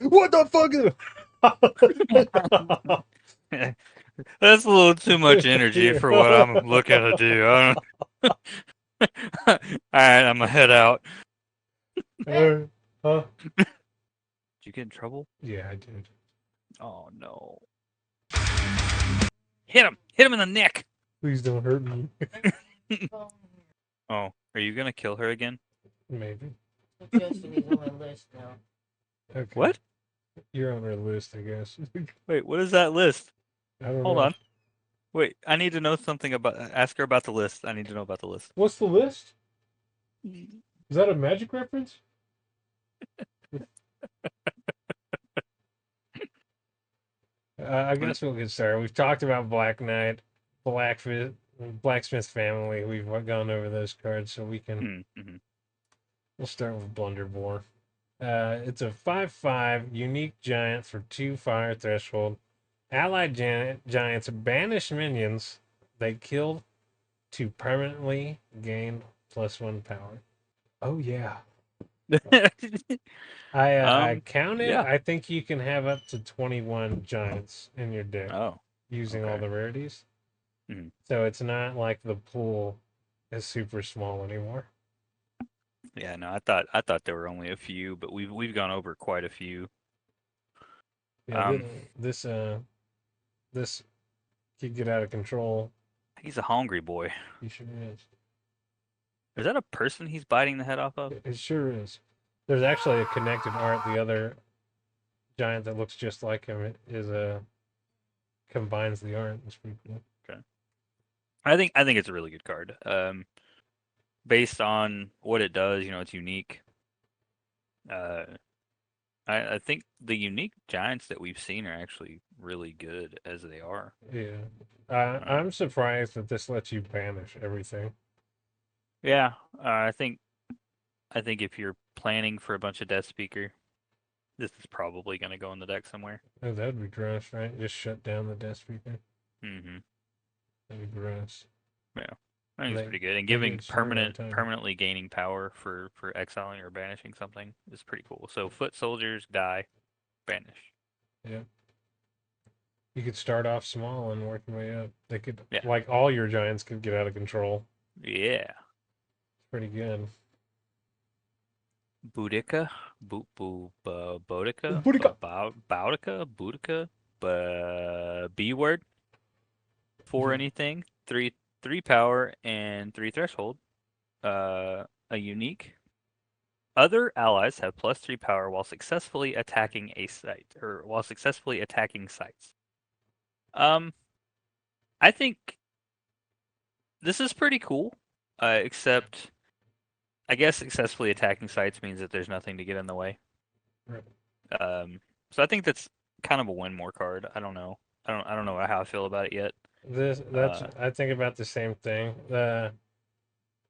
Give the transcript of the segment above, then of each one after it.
What the fuck? That's a little too much energy for what I'm looking to do. I don't... All right, I'm gonna head out. Huh? Did you get in trouble? Yeah, I did. Oh no! Hit him! Hit him in the neck! Please don't hurt me. Oh, are you gonna kill her again? Maybe. Suggestion is on my list now. Okay. What? You're on our list, I guess. Wait, what is that list? I don't Hold know. on. Wait, I need to know something about. Ask her about the list. I need to know about the list. What's the list? Is that a magic reference? I guess we'll get started. We've talked about Black Knight, Blacksmith, Blacksmith Family. We've gone over those cards, so we can. Mm-hmm. We'll start with Blunderbore. It's a 5/5 unique giant for 2 fire threshold. Allied giants banish minions they killed to permanently gain +1 power. Oh yeah. I counted. Yeah. I think you can have up to 21 giants in your deck Oh, using all okay. the rarities. Mm-hmm. So it's not like the pool is super small anymore. Yeah, no, I thought there were only a few, but we've gone over quite a few. Yeah, Um, this could get out of control. he's a hungry boy. He sure is. Is that a person he's biting the head off of? It sure is. There's actually a connected art. The other giant that looks just like him is a combines the art. It's pretty cool. Okay. I think it's a really good card. Based on what it does, you know, it's unique. Uh, I think the unique giants that we've seen are actually really good as they are. Yeah. Um, I'm surprised that this lets you banish everything. yeah, I think if you're planning for a bunch of Death Speaker, this is probably going to go in the deck somewhere. Oh, that would be gross, right? Just shut down the death speaker. Mm-hmm. That'd be gross. Yeah, I think it's They pretty good. And they giving get smart over time. permanently gaining power for exiling or banishing something is pretty cool. So foot soldiers die, banish. Yeah. You could start off small and work your way up. They could Yeah, like all your giants could get out of control. yeah. It's pretty good. Boudica, Boudica, Booty cup. Boudica, B word for anything. Three power and 3 threshold. A unique. Other allies have +3 power while successfully attacking a site or while successfully attacking sites. Um, I think this is pretty cool. Except I guess successfully attacking sites means that there's nothing to get in the way. Right. So I think that's kind of a win more card. I don't know. I don't know how I feel about it yet. This that's Uh, I think about the same thing.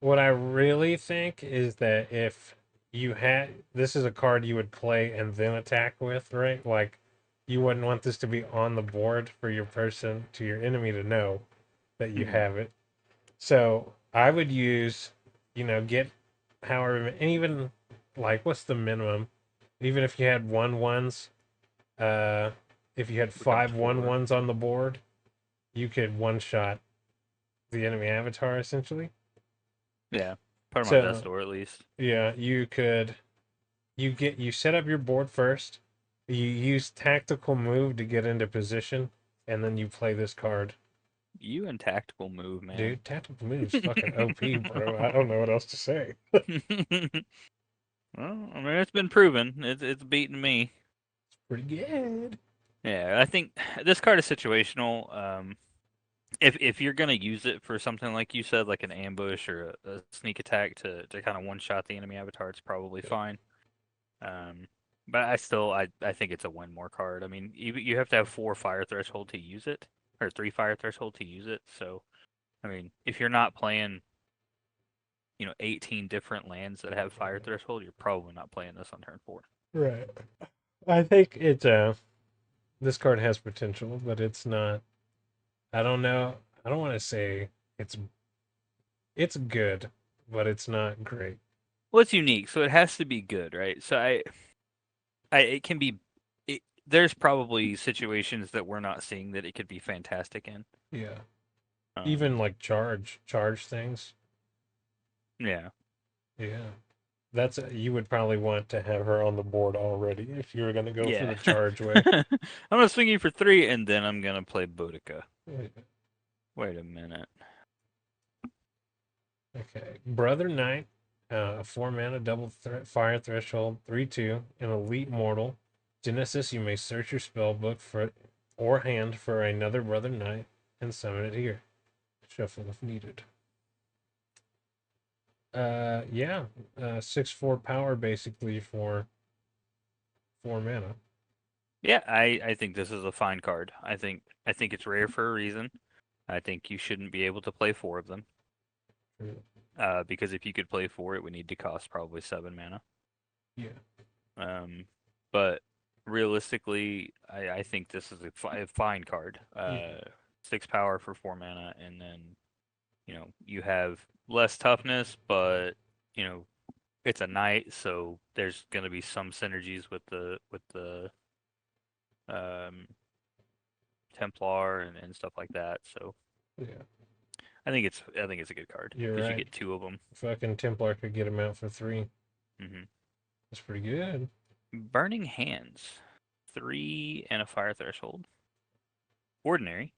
What I really think is that if you had this is a card you would play and then attack with, right? Like you wouldn't want this to be on the board for your person to your enemy to know that you mhm. have it. So I would use, get however, and even like what's the minimum? Even if you had 1/1s, uh, if you had Become 5/1/1s on the board, you could one shot the enemy avatar essentially. Yeah, put them on death So door at least. yeah, you set up your board first. You use tactical move to get into position, and then you play this card. You and tactical move, man. Dude, tactical move's fucking OP, bro. I don't know what else to say. Well, I mean, it's been proven. It's beaten me. Pretty good. Yeah, I think this card is situational. If you're gonna use it for something like you said, like an ambush or a sneak attack to kind of one shot the enemy avatar, it's probably Yeah. fine. Um, but I think it's a win more card. I mean, you have to have 4 fire threshold to use it, or 3 fire threshold to use it. So, I mean, if you're not playing, 18 different lands that have fire threshold, you're probably not playing this on turn 4. Right. I think this card has potential, but it's not. I don't know. I don't want to say it's good, but it's not great. Well, it's unique, so it has to be good, right? So it can be. there's probably situations that we're not seeing that it could be fantastic in. Yeah. Um, Even like charge things. yeah. Yeah. That's you would probably want to have her on the board already if you were going to go for Yeah. the charge way. I'm gonna swing you for 3, and then I'm gonna play Boudica. Yeah. Wait a minute. Okay. Brother Knight, a 4 mana double fire threshold, 3/2, an elite mortal. Genesis, you may search your spell book for or hand for another Brother Knight and summon it here. Shuffle if needed. Yeah. 6/4 power basically for 4 mana. Yeah, I think this is a fine card. I think it's rare for a reason. I think you shouldn't be able to play 4 of them. Because if you could play 4, it would need to cost probably 7 mana. Yeah. But realistically, I think this is a fine card. Yeah. 6 power for 4 mana, and then you have less toughness, but it's a knight, so there's going to be some synergies with the um, Templar and stuff like that. So Yeah. I think it's a good card You're because you right. get 2 of them. Fucking Templar could get him out for 3. Hmm That's pretty good. Burning Hands, 3 and a fire threshold. Ordinary.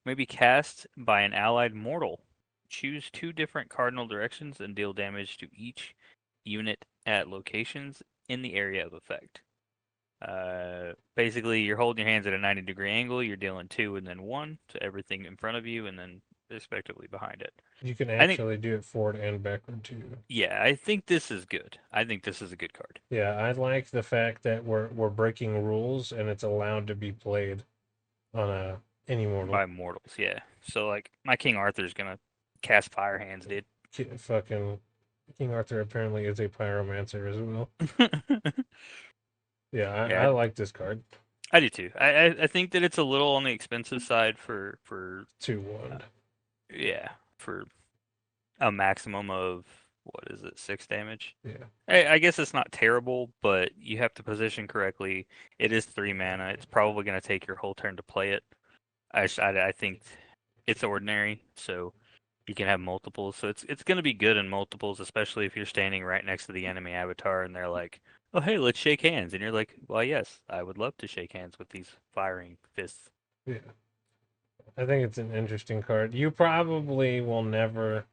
May be cast by an allied mortal. Choose 2 different cardinal directions and deal damage to each unit at locations in the area of effect. Basically, you're holding your hands at a 90-degree angle. You're dealing 2 and then 1 to everything in front of you, and then respectively behind it. You can I think, actually do it forward and backward too. yeah, I think this is good. I think this is a good card. Yeah, I like the fact that we're breaking rules and it's allowed to be played on any mortal. By mortals, yeah. So like my King Arthur's gonna cast Fire Hands, dude. Fucking King Arthur apparently is a pyromancer as well. Yeah, I Yeah, like this card. I do too. I think that it's a little on the expensive side for 2/1. yeah, for a maximum of what is it, 6 damage? Yeah. I guess it's not terrible, but you have to position correctly. It is 3 mana. It's probably going to take your whole turn to play it. I think it's ordinary, so you can have multiples. So it's going to be good in multiples, especially if you're standing right next to the enemy avatar and they're like, "Oh, hey, let's shake hands." And you're like, "Well, yes, I would love to shake hands with these firing fists." Yeah. I think it's an interesting card. You probably will never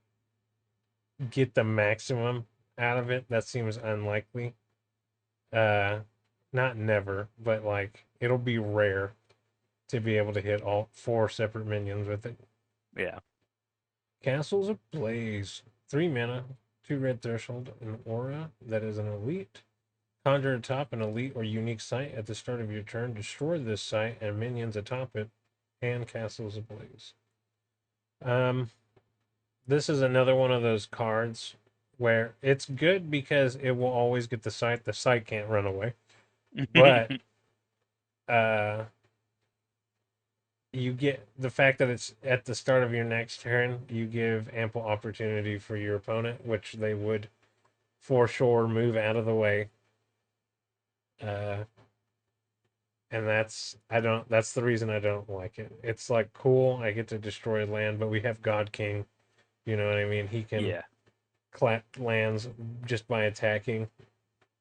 get the maximum out of it. That seems unlikely. Not never, but like it'll be rare to be able to hit all 4 separate minions with it. Yeah. Castles Ablaze. 3 mana, 2 red threshold, an aura that is an elite. Conjure atop an elite or unique site at the start of your turn. Destroy this site and minions atop it, and Castles Ablaze. This is another one of those cards where it's good because it will always get the site. The site can't run away. But you get the fact that it's at the start of your next turn, you give ample opportunity for your opponent, which they would for sure move out of the way. And that's the reason I don't like it. It's like cool, I get to destroy land, but we have God King. You know what I mean? He can yeah. clap lands just by attacking.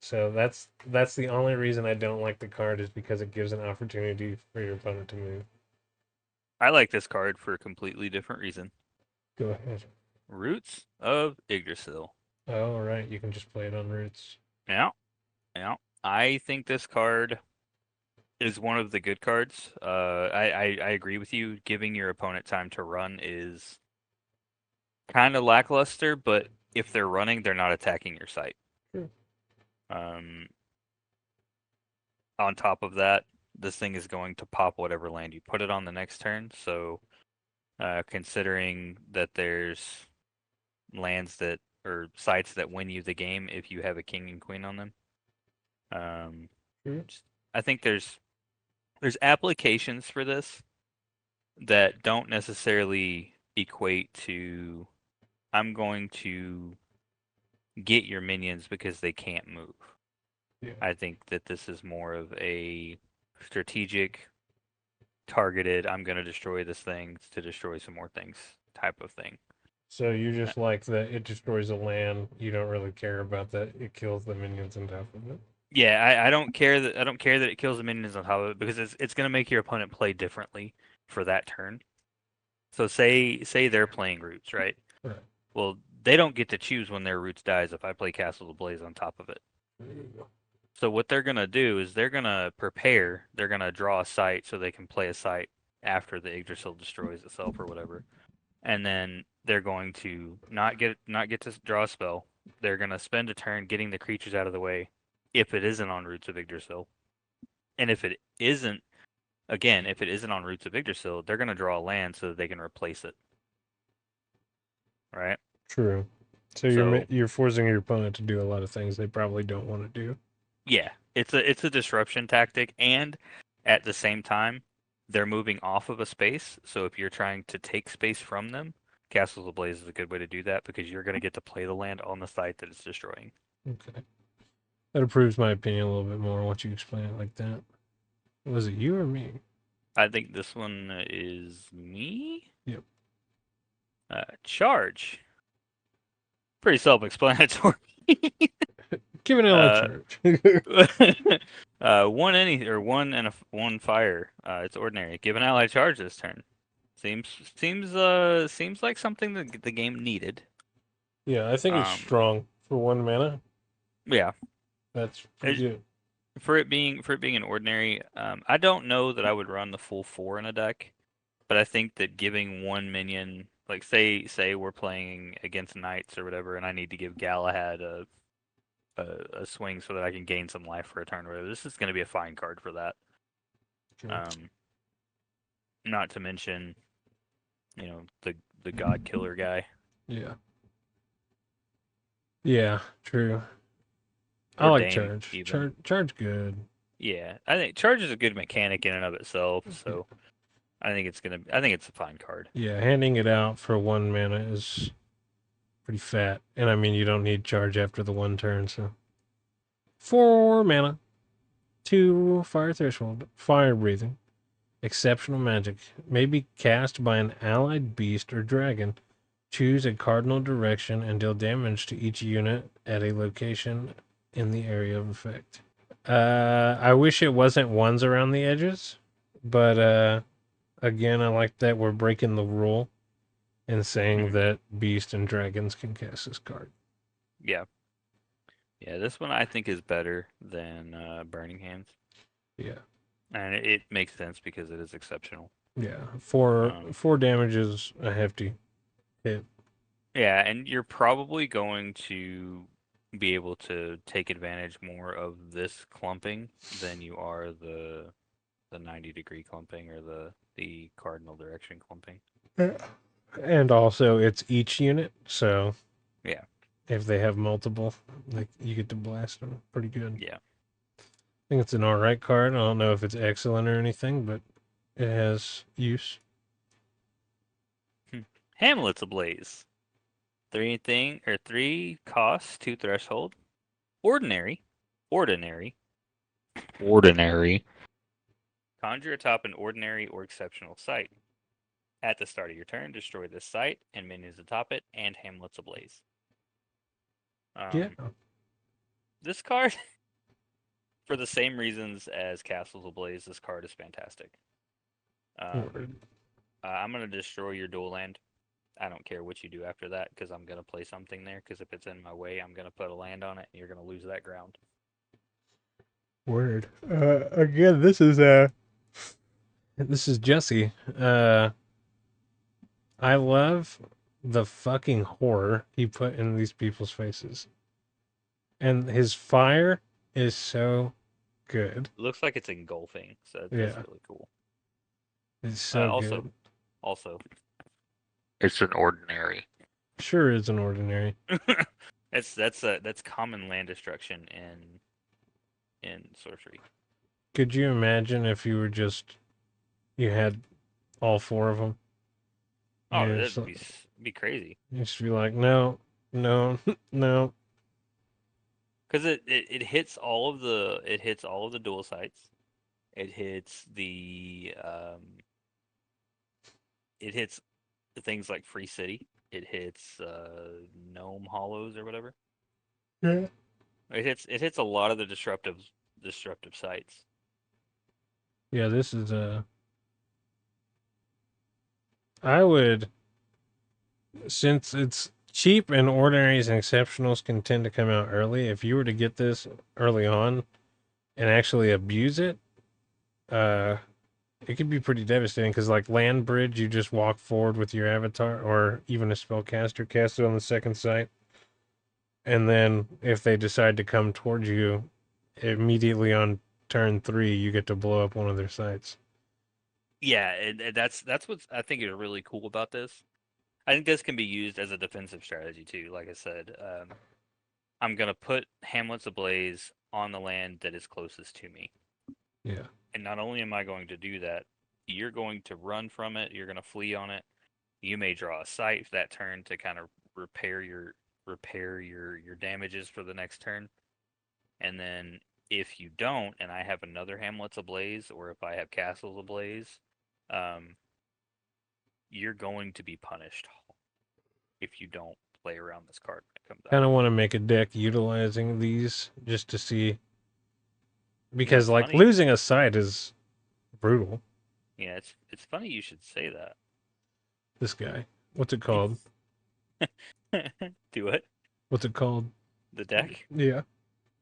So that's the only reason I don't like the card is because it gives an opportunity for your opponent to move. I like this card for a completely different reason. Go ahead. Roots of Yggdrasil. Oh, right. You can just play it on roots. Yeah. Yeah. I think this card is one of the good cards. I agree with you. Giving your opponent time to run is kind of lackluster, but if they're running, they're not attacking your site. Sure. On top of that, this thing is going to pop whatever land you put it on the next turn. So, considering that there's lands that or sites that win you the game if you have a king and queen on them, Sure. I think there's applications for this that don't necessarily equate to I'm going to get your minions because they can't move. Yeah. I think that this is more of a strategic, targeted. I'm gonna destroy this thing to destroy some more things type of thing. So you just like that it destroys a land. You don't really care about that it kills the minions on top of it. Yeah, I don't care that it kills the minions on top of it because it's gonna make your opponent play differently for that turn. So say they're playing roots, right? Right. Well, they don't get to choose when their roots dies if I play Castles Ablaze on top of it. There you go. So what they're gonna do is they're gonna prepare. They're gonna draw a site so they can play a site after the Yggdrasil destroys itself or whatever, and then they're going to not get to draw a spell. They're gonna spend a turn getting the creatures out of the way, if it isn't on Roots of Yggdrasil, and if it isn't, again, if it isn't on Roots of Yggdrasil, they're gonna draw a land so that they can replace it. Right? True. So you're forcing your opponent to do a lot of things they probably don't want to do. Yeah, it's a disruption tactic, and at the same time, they're moving off of a space. So if you're trying to take space from them, Castles Ablaze is a good way to do that because you're going to get to play the land on the site that it's destroying. Okay. That approves my opinion a little bit more once you explain it like that. Was it you or me? I think this one is me. Yep. Charge. Pretty self-explanatory. Give an ally charge. One fire. It's ordinary. Give an ally charge this turn. Seems like something that the game needed. Yeah, I think it's strong for 1 mana. Yeah, That's pretty good. for it being an ordinary. I don't know that I would run the full 4 in a deck, but I think that giving one minion, like say we're playing against knights or whatever, and I need to give Galahad a swing so that I can gain some life for a turn or whatever. This is going to be a fine card for that. Sure. Not to mention, the God Killer guy. Yeah. Yeah, true. I Or like Dame, charge. even. Charge good. Yeah, I think charge is a good mechanic in and of itself. So I think it's a fine card. Yeah, handing it out for 1 mana is pretty fat. And I mean, you don't need charge after the 1 turn, so. 4 mana. 2 fire threshold. Fire breathing. Exceptional magic. May be cast by an allied beast or dragon. Choose a cardinal direction and deal damage to each unit at a location in the area of effect. I wish it wasn't ones around the edges, but again, I like that we're breaking the rule and saying that beast and dragons can cast this card. Yeah. Yeah, this one I think is better than Burning Hands. Yeah. And it makes sense because it is exceptional. Yeah. 4 damage is a hefty hit. Yeah, and you're probably going to be able to take advantage more of this clumping than you are the 90-degree clumping or the cardinal direction clumping. And also, it's each unit, so yeah, if they have multiple, like you get to blast them pretty good. Yeah, I think it's an alright card. I don't know if it's excellent or anything, but it has use. Hamlet's Ablaze. 3 costs, 2 threshold. Ordinary. Conjure atop an ordinary or exceptional site. At the start of your turn, destroy this site and minions atop it, and Hamlet's Ablaze. Yeah. This card, for the same reasons as Castles Ablaze, this card is fantastic. I'm going to destroy your dual land. I don't care what you do after that because I'm going to play something there because if it's in my way, I'm going to put a land on it and you're going to lose that ground. Word. Again, this is Jesse. I love the fucking horror he put in these people's faces. And his fire is so good. It looks like it's engulfing, so that's really cool. It's so good. Also, it's an ordinary. Sure is an ordinary. That's common land destruction in sorcery. Could you imagine if you had all 4 of them? Oh, that'd be crazy. You just be like, no. Because it hits all of the dual sites, It hits it hits things like Free City. It hits Gnome Hollows or whatever. Yeah. It hits a lot of the disruptive sites. Yeah, this is I would, since it's cheap and ordinaries and exceptionals can tend to come out early. If you were to get this early on and actually abuse it, uh, it could be pretty devastating because, like Land Bridge, you just walk forward with your avatar, or even a spellcaster cast it on the second site, and then if they decide to come towards you, immediately on turn 3, you get to blow up one of their sites. Yeah, and that's what I think is really cool about this. I think this can be used as a defensive strategy too. Like I said, I'm gonna put Hamlets Ablaze on the land that is closest to me, Yeah, and not only am I going to do that, you're going to run from it. You're gonna flee on it. You may draw a site that turn to kind of repair your damages for the next turn, and then if you don't, and I have another Hamlets Ablaze, or if I have Castles Ablaze, um, you're going to be punished if you don't play around this card when it comes kind out. of want to make a deck utilizing these just to see, because It's like funny. losing a site is brutal. Yeah, it's funny you should say that. This guy, what's it called? Do it. What's it called? The deck. Yeah.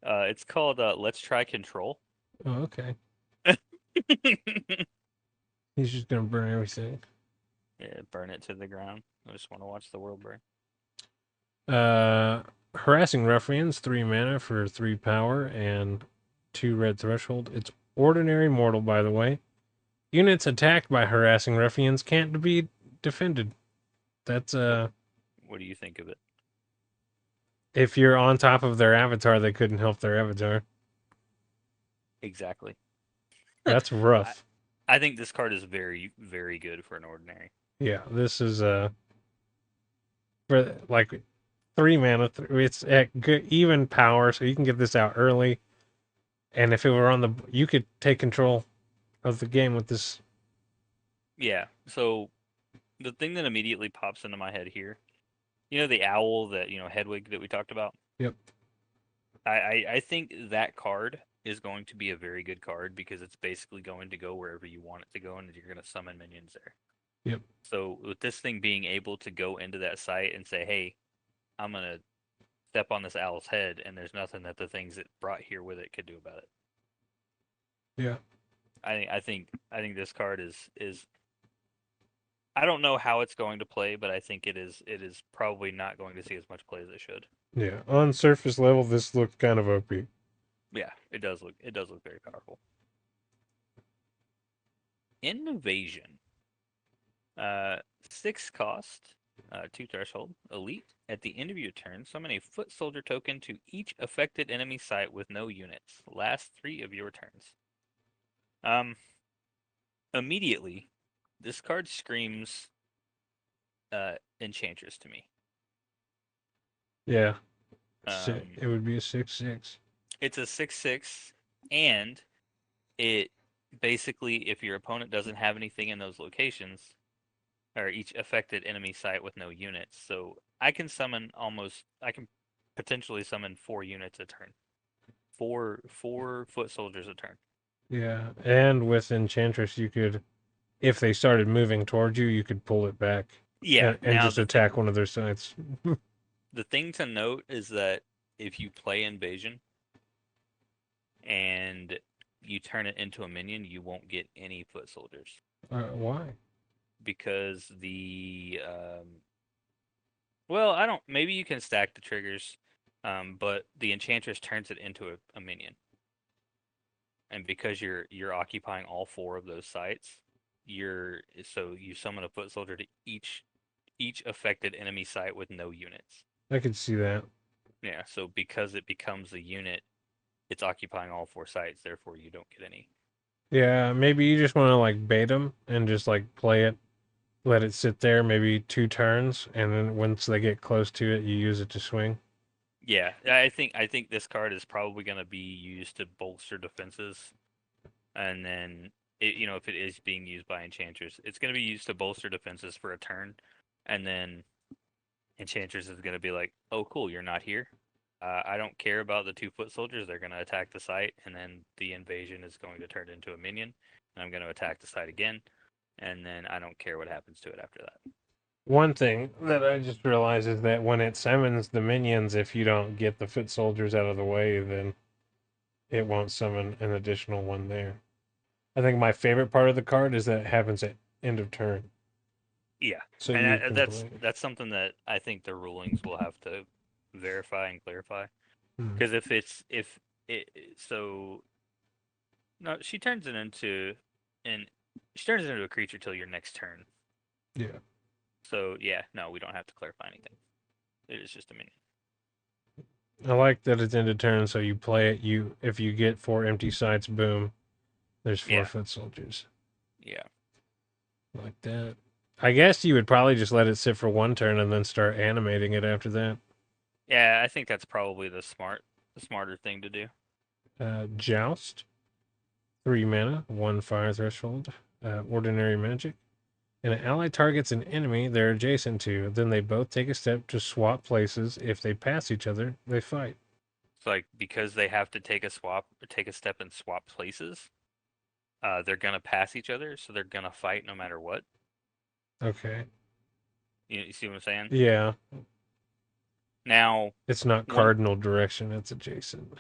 It's called Let's Try Control. Oh, okay. He's just gonna burn everything. Yeah, burn it to the ground. I just want to watch the world burn. Harassing Ruffians, 3 mana for 3 power and 2 red threshold. It's ordinary mortal, by the way. Units attacked by harassing ruffians can't be defended. That's What do you think of it? if you're on top of their avatar, they couldn't help their avatar. Exactly. That's I, rough. I think this card is very, very good for an ordinary. Yeah, this is for like 3 mana. It's at good even power, so you can get this out early. And if it were on the, you could take control of the game with this. Yeah. So the thing that immediately pops into my head here, you know, the owl that Hedwig that we talked about. Yep. I think that card is going to be a very good card because it's basically going to go wherever you want it to go, and you're going to summon minions there. Yep. So with this thing being able to go into that site and say, "Hey, I'm gonna step on this owl's head," and there's nothing that the things it brought here with it could do about it. Yeah. I think this card is. I don't know how it's going to play, but I think it is probably not going to see as much play as it should. Yeah. On surface level, this looks kind of OP. Yeah, it does look very powerful. Invasion. 6 cost, 2 threshold, elite. At the end of your turn, summon a foot soldier token to each affected enemy site with no units. Last 3 of your turns. Um, Immediately, this card screams Enchantress to me. Yeah. Um, It would be a 6/6. it's a 6/6, and it basically, if your opponent doesn't have anything in those locations, or each affected enemy site with no units. So I can potentially summon 4 units a turn. Four foot soldiers a turn. Yeah. And with Enchantress, you could, if they started moving towards you, you could pull it back Yeah. and Now just attack one of their sites. the thing to note is that if you play Invasion and you turn it into a minion, you won't get any foot soldiers Why? because well, I don't. Maybe you can stack the triggers, but the Enchantress turns it into a minion. And because you're occupying all 4 of those sites, you summon a foot soldier to each affected enemy site with no units. I could see that. Yeah, so because it becomes a unit, it's occupying all 4 sites, therefore you don't get any. Yeah, maybe you just want to like bait them and just like play it, let it sit there maybe 2 turns, and then once they get close to it, you use it to swing. Yeah, I think this card is probably going to be used to bolster defenses. and then if it is being used by enchanters, it's going to be used to bolster defenses for a turn, and then enchanters is going to be like, oh cool, you're not here. I don't care about the 2 foot soldiers. They're going to attack the site, and then the invasion is going to turn into a minion, and I'm going to attack the site again, and then I don't care what happens to it after that. One thing that I just realized is that when it summons the minions, if you don't get the foot soldiers out of the way, then it won't summon an additional one there. I think my favorite part of the card is that it happens at end of turn. Yeah, So and you can play. that's something that I think the rulings will have to verify and clarify. Hmm. Because if it so no, she turns it into a creature till your next turn. Yeah. So yeah, no, we don't have to clarify anything. It is just a minion. I like that it's end of turn, so you play it. If you get 4 empty sites, boom, there's 4 Yeah. foot soldiers. Yeah. Like that. I guess you would probably just let it sit for 1 turn and then start animating it after that. Yeah, I think that's probably the smarter thing to do. Joust. 3 mana, 1 fire threshold. Ordinary magic. And an ally targets an enemy they're adjacent to. Then they both take a step to swap places. If they pass each other, they fight. It's like because they have to take a step and swap places, they're gonna pass each other, so they're gonna fight no matter what. Okay. You see what I'm saying? Yeah. Now, It's not cardinal direction, it's adjacent.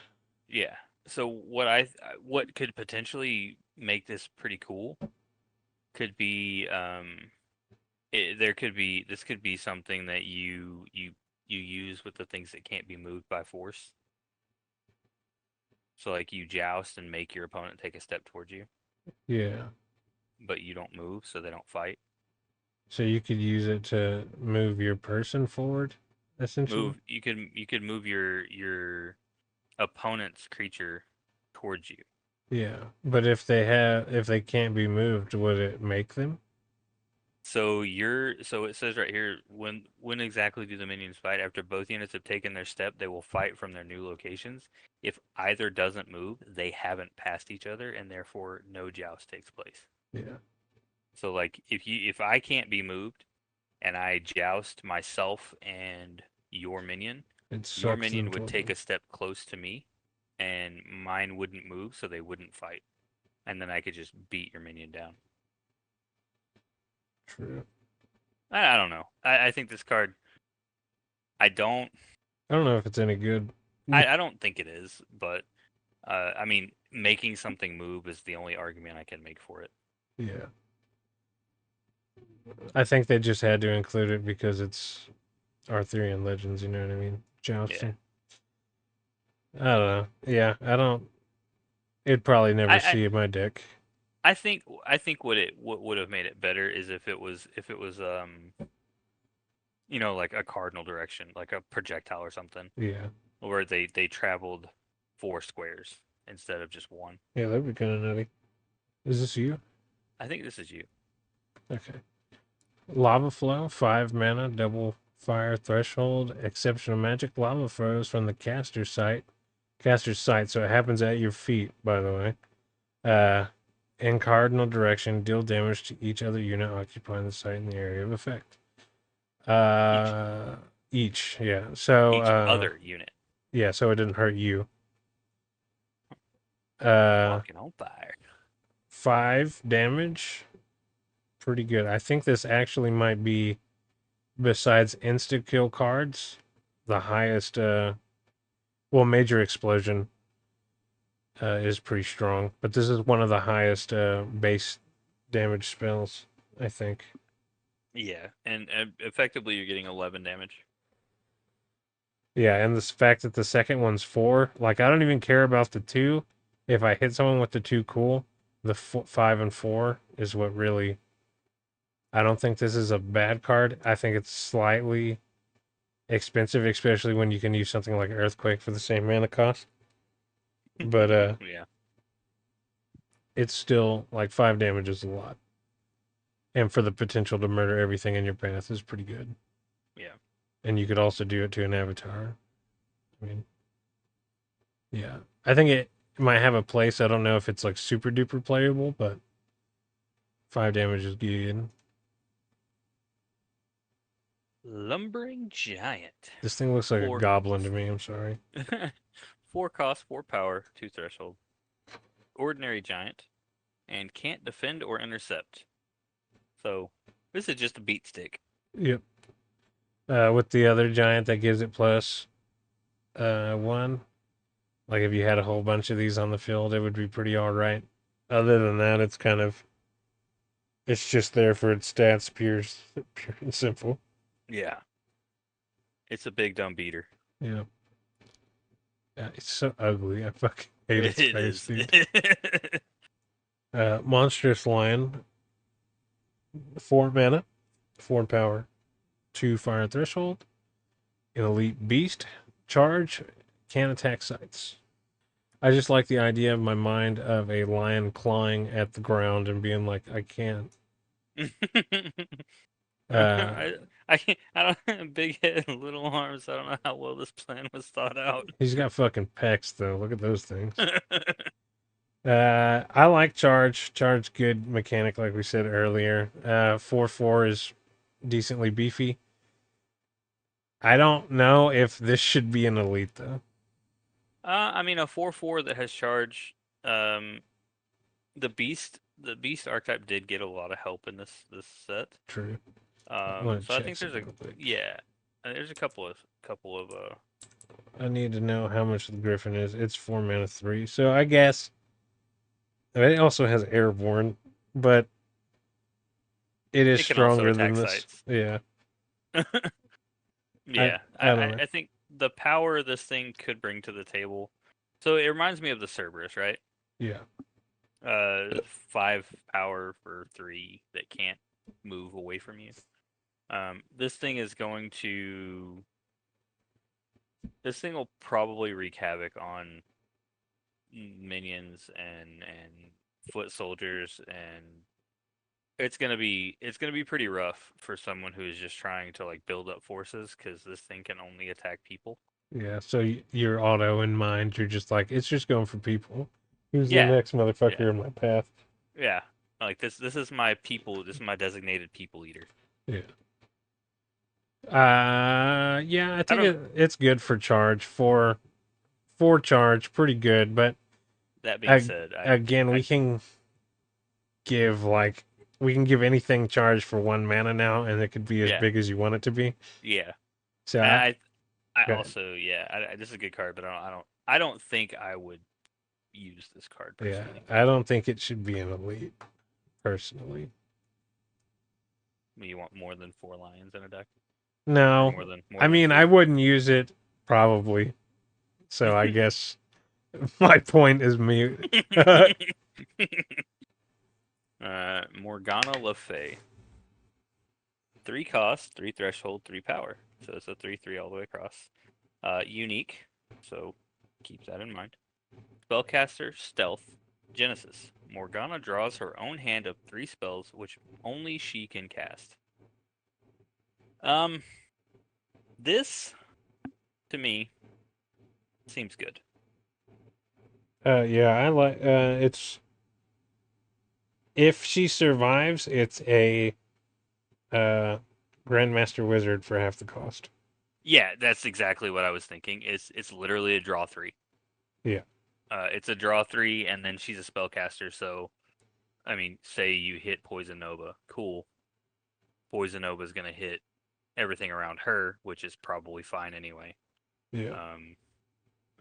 yeah. So what could potentially make this pretty cool could be this could be something that you use with the things that can't be moved by force. So like you joust and make your opponent take a step towards you, Yeah. but you don't move, so they don't fight. So you could use it to move your person forward, essentially. You could move your opponent's creature towards you. Yeah. But if they can't be moved, would it make them? So it says right here, when exactly do the minions fight? After both units have taken their step, they will fight from their new locations. If either doesn't move, they haven't passed each other, and therefore no joust takes place. Yeah. So like if I can't be moved and I joust myself and your minion would take a step close to me, and mine wouldn't move, so they wouldn't fight, and then I could just beat your minion down. True. I don't know. I think this card. I don't know if it's any good. I don't think it is, but I mean, making something move is the only argument I can make for it. Yeah. I think they just had to include it because it's Arthurian Legends, you know what I mean? Jousting. Yeah. I don't know. Yeah, I don't. It'd probably never see my deck. I think what would have made it better is if it was like a cardinal direction, like a projectile or something. Yeah. Where they traveled 4 squares instead of just 1. Yeah, that'd be kind of nutty. Is this you? I think this is you. Okay. Lava Flow, 5 mana, double fire threshold, exceptional magic. Lava flows from the caster's site, so it happens at your feet, by the way. In cardinal direction, deal damage to each other unit occupying the site in the area of effect. Each, yeah. So each other unit. Yeah, so it didn't hurt you. Walking on fire. 5 damage. Pretty good. I think this actually might be, besides insta kill cards, the highest. Major explosion is pretty strong, but this is one of the highest base damage spells, I think. Yeah, and effectively you're getting 11 damage. Yeah, and the fact that the second one's 4, like I don't even care about the 2. If I hit someone with the 2, cool. The 5 and 4 is what really. I don't think this is a bad card. I think it's slightly expensive, especially when you can use something like Earthquake for the same mana cost. But yeah, it's still like 5 damage is a lot, and for the potential to murder everything in your path is pretty good. Yeah, and you could also do it to an avatar. I mean, yeah, I think might have a place. I don't know if it's like super duper playable, but 5 damage is good. Lumbering Giant. This thing looks like a 4 goblin to me. I'm sorry. 4 cost, 4 power, 2 threshold. Ordinary Giant. And can't defend or intercept. So, this is just a beat stick. Yep. With the other giant that gives it plus 1. Like if you had a whole bunch of these on the field, it would be pretty all right. Other than that, it's just there for its stats, pure and simple. Yeah. It's a big dumb beater. Yeah. Yeah, it's so ugly. I fucking hate its It face, is. dude. Monstrous Lion, 4 mana, 4 power, 2 fire threshold. An elite beast, charge, can attack sites. I just like the idea in my mind of a lion clawing at the ground and being like, I can't. Uh, I don't big head and little arms. I don't know how well this plan was thought out. he's got fucking pecs though. Look at those things. I like charge. Charge good mechanic, like we said earlier. 4/4 is decently beefy. I don't know if this should be an elite though. I mean a 4/4 that has charge. The beast archetype did get a lot of help in this set. True. So I think there's a couple of I need to know how much the Griffin is. It's 4 mana 3. So I guess it also has airborne, but it is It can also stronger than attack this. sites. Yeah. Yeah, I don't know. I think the power this thing could bring to the table. So it reminds me of the Cerberus, right? Yeah. 5 power for 3 that can't move away from you. This thing will probably wreak havoc on minions and foot soldiers, and it's gonna be pretty rough for someone who is just trying to like build up forces because this thing can only attack people. Yeah. So your auto in mind, you're just like, it's just going for people. Who's the Yeah, next motherfucker yeah, in my path? yeah. Like this is my people. This is my designated people eater. Yeah. Yeah, I I think don't. it's good for charge. For charge, pretty good. But That being said, again, give like we can give anything charge for 1 mana now, and it could be as yeah, big as you want it to be. yeah. So And I go ahead. also this is a good card, but I don't think I would use this card Yeah, personally. I don't think it should be an elite, personally. You want more than 4 lions in a deck? No, Or more than I mean I 2? wouldn't use it probably. So I guess my point is mute. Morgana Le Fay. 3 cost, 3 threshold, 3 power. So it's a 3/3 all the way across. Unique, so keep that in mind. Spellcaster, Stealth, Genesis. Morgana draws her own hand of 3 spells, which only she can cast. This, to me, seems good. Yeah, I like it's if she survives, it's a Grandmaster Wizard for half the cost. Yeah, that's exactly what I was thinking. It's literally a draw 3. Yeah. It's a draw 3, and then she's a spellcaster. So, I mean, say you hit Poison Nova, cool. Poison Nova is gonna hit everything around her, which is probably fine anyway. Yeah.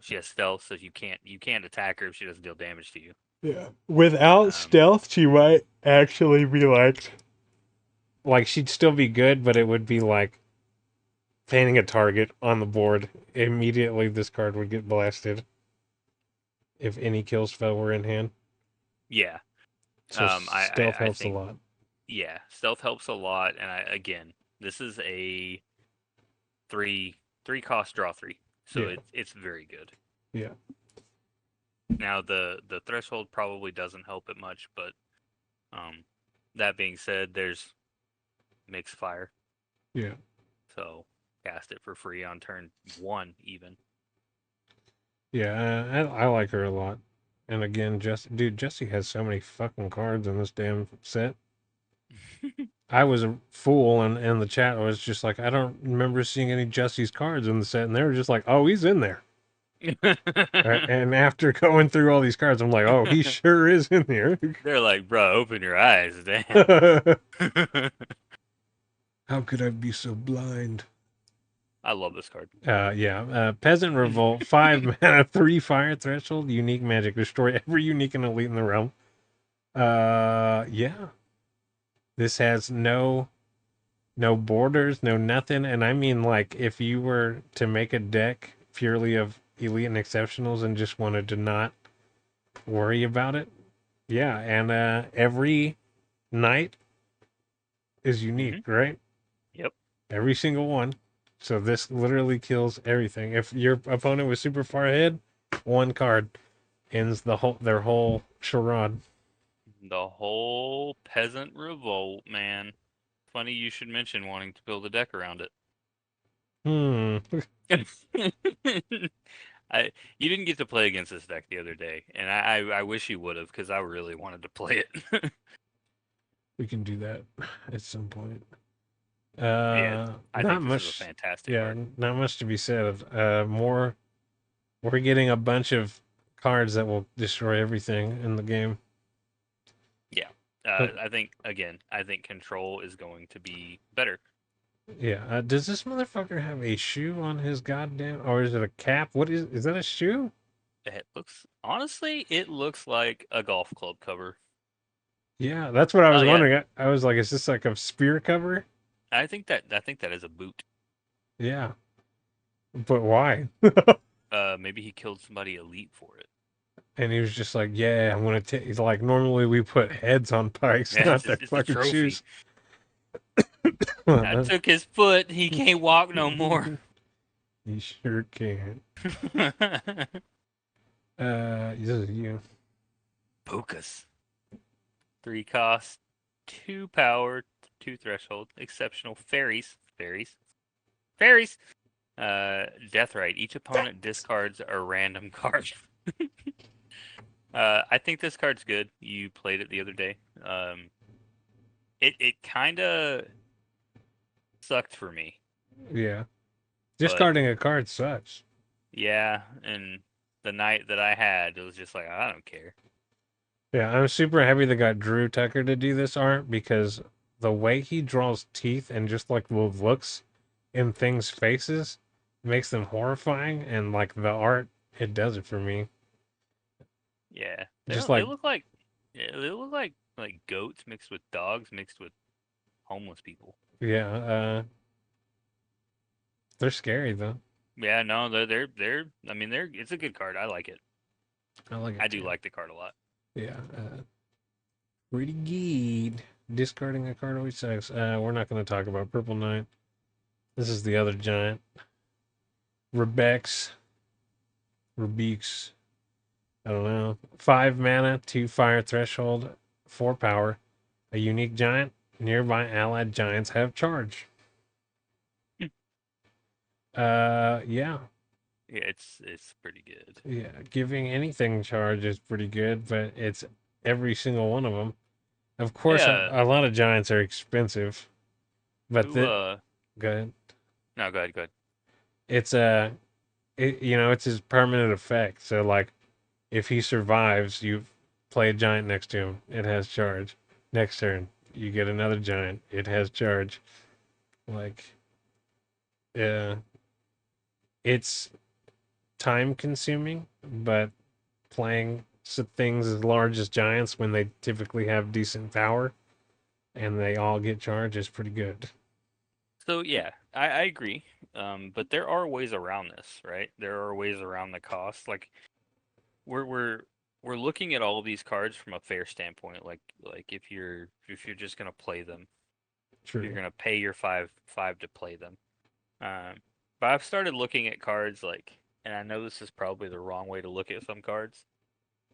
She has stealth, so you can't attack her if she doesn't deal damage to you. Yeah. Without stealth, she might actually be like she'd still be good, but it would be like painting a target on the board. Immediately this card would get blasted if any kill spell were in hand. Yeah. So stealth helps think, a lot. Yeah, stealth helps a lot, and again, this is a 3 cost draw 3, so Yeah. it's very good. Yeah. Now the threshold probably doesn't help it much, but that being said, there's mixed fire. Yeah. So cast it for free on turn 1 even. Yeah, I like her a lot. And again, Jesse has so many fucking cards in this damn set. I was a fool, and the chat was just like, I don't remember seeing any Jesse's cards in the set, and they were just like, oh, he's in there. And after going through all these cards, I'm like, oh, he sure is in there. They're like, bro, open your eyes, damn. How could I be so blind? I love this card. Peasant Revolt, 5 mana, 3 fire threshold, unique magic, destroy every unique and elite in the realm. Yeah. This has no borders, no nothing, and I mean, like, if you were to make a deck purely of elite and exceptionals and just wanted to not worry about it, yeah, and every night is unique, right? Yep. Every single one. So this literally kills everything. If your opponent was super far ahead, one card ends their whole charade. The whole Peasant Revolt, man. Funny you should mention wanting to build a deck around it. You didn't get to play against this deck the other day, and I wish you would have, because I really wanted to play it. We can do that at some point. Yeah, I Not think this much. is a fantastic Yeah, card. not much to be said. More. We're getting a bunch of cards that will destroy everything in the game. Yeah. I think control is going to be better. Yeah. Does this motherfucker have a shoe on his goddamn, or is it a cap? What is that a shoe? It looks like a golf club cover. Yeah, that's what I was Oh yeah, wondering. I was like, is this like a spear cover? I think that is a boot. Yeah. But why? Maybe he killed somebody elite for it. And he was just like, yeah, I'm gonna take. He's like, normally we put heads on pikes, Yeah, not it's their a fucking trophy. shoes. I took his foot. He can't walk no more. He sure can. This is you. Pukas. 3 cost, 2 power, 2 threshold. Exceptional fairies. Fairies. Deathrite. Each opponent discards a random card. I think this card's good. You played it the other day. It kind of sucked for me. Yeah. But Discarding a card sucks. yeah, and the night that I had, it was just like, I don't care. Yeah, I'm super happy they got Drew Tucker to do this art because the way he draws teeth and just like the looks in things' faces makes them horrifying, and like the art, it does it for me. Yeah, Just they like, look like like goats mixed with dogs mixed with homeless people. yeah, they're scary though. Yeah, no, I mean, it's a good card. I like it. I like it I do too. like the card a lot. Yeah, pretty good. Discarding a card always sucks. We're not going to talk about Purple Knight. This is the other giant. Rebeeks. I don't know. 5 mana, 2 fire threshold, 4 power. A unique giant. Nearby allied giants have charge. Yeah. Yeah, it's pretty good. Yeah. Giving anything charge is pretty good, but it's every single one of them. Of course, Yeah. a lot of giants are expensive, but go ahead. No, go ahead. It's it's his permanent effect. So like, if he survives, you play a giant next to him. It has charge. Next turn, you get another giant. It has charge. Like, yeah, it's time consuming, but playing things as large as giants when they typically have decent power and they all get charge is pretty good. So yeah, I agree. But there are ways around this, right? There are ways around the cost. Like we're we're we're looking at all of these cards from a fair standpoint. Like if you're just gonna play them, you're True. gonna pay your five to play them. But I've started looking at cards like, and I know this is probably the wrong way to look at some cards,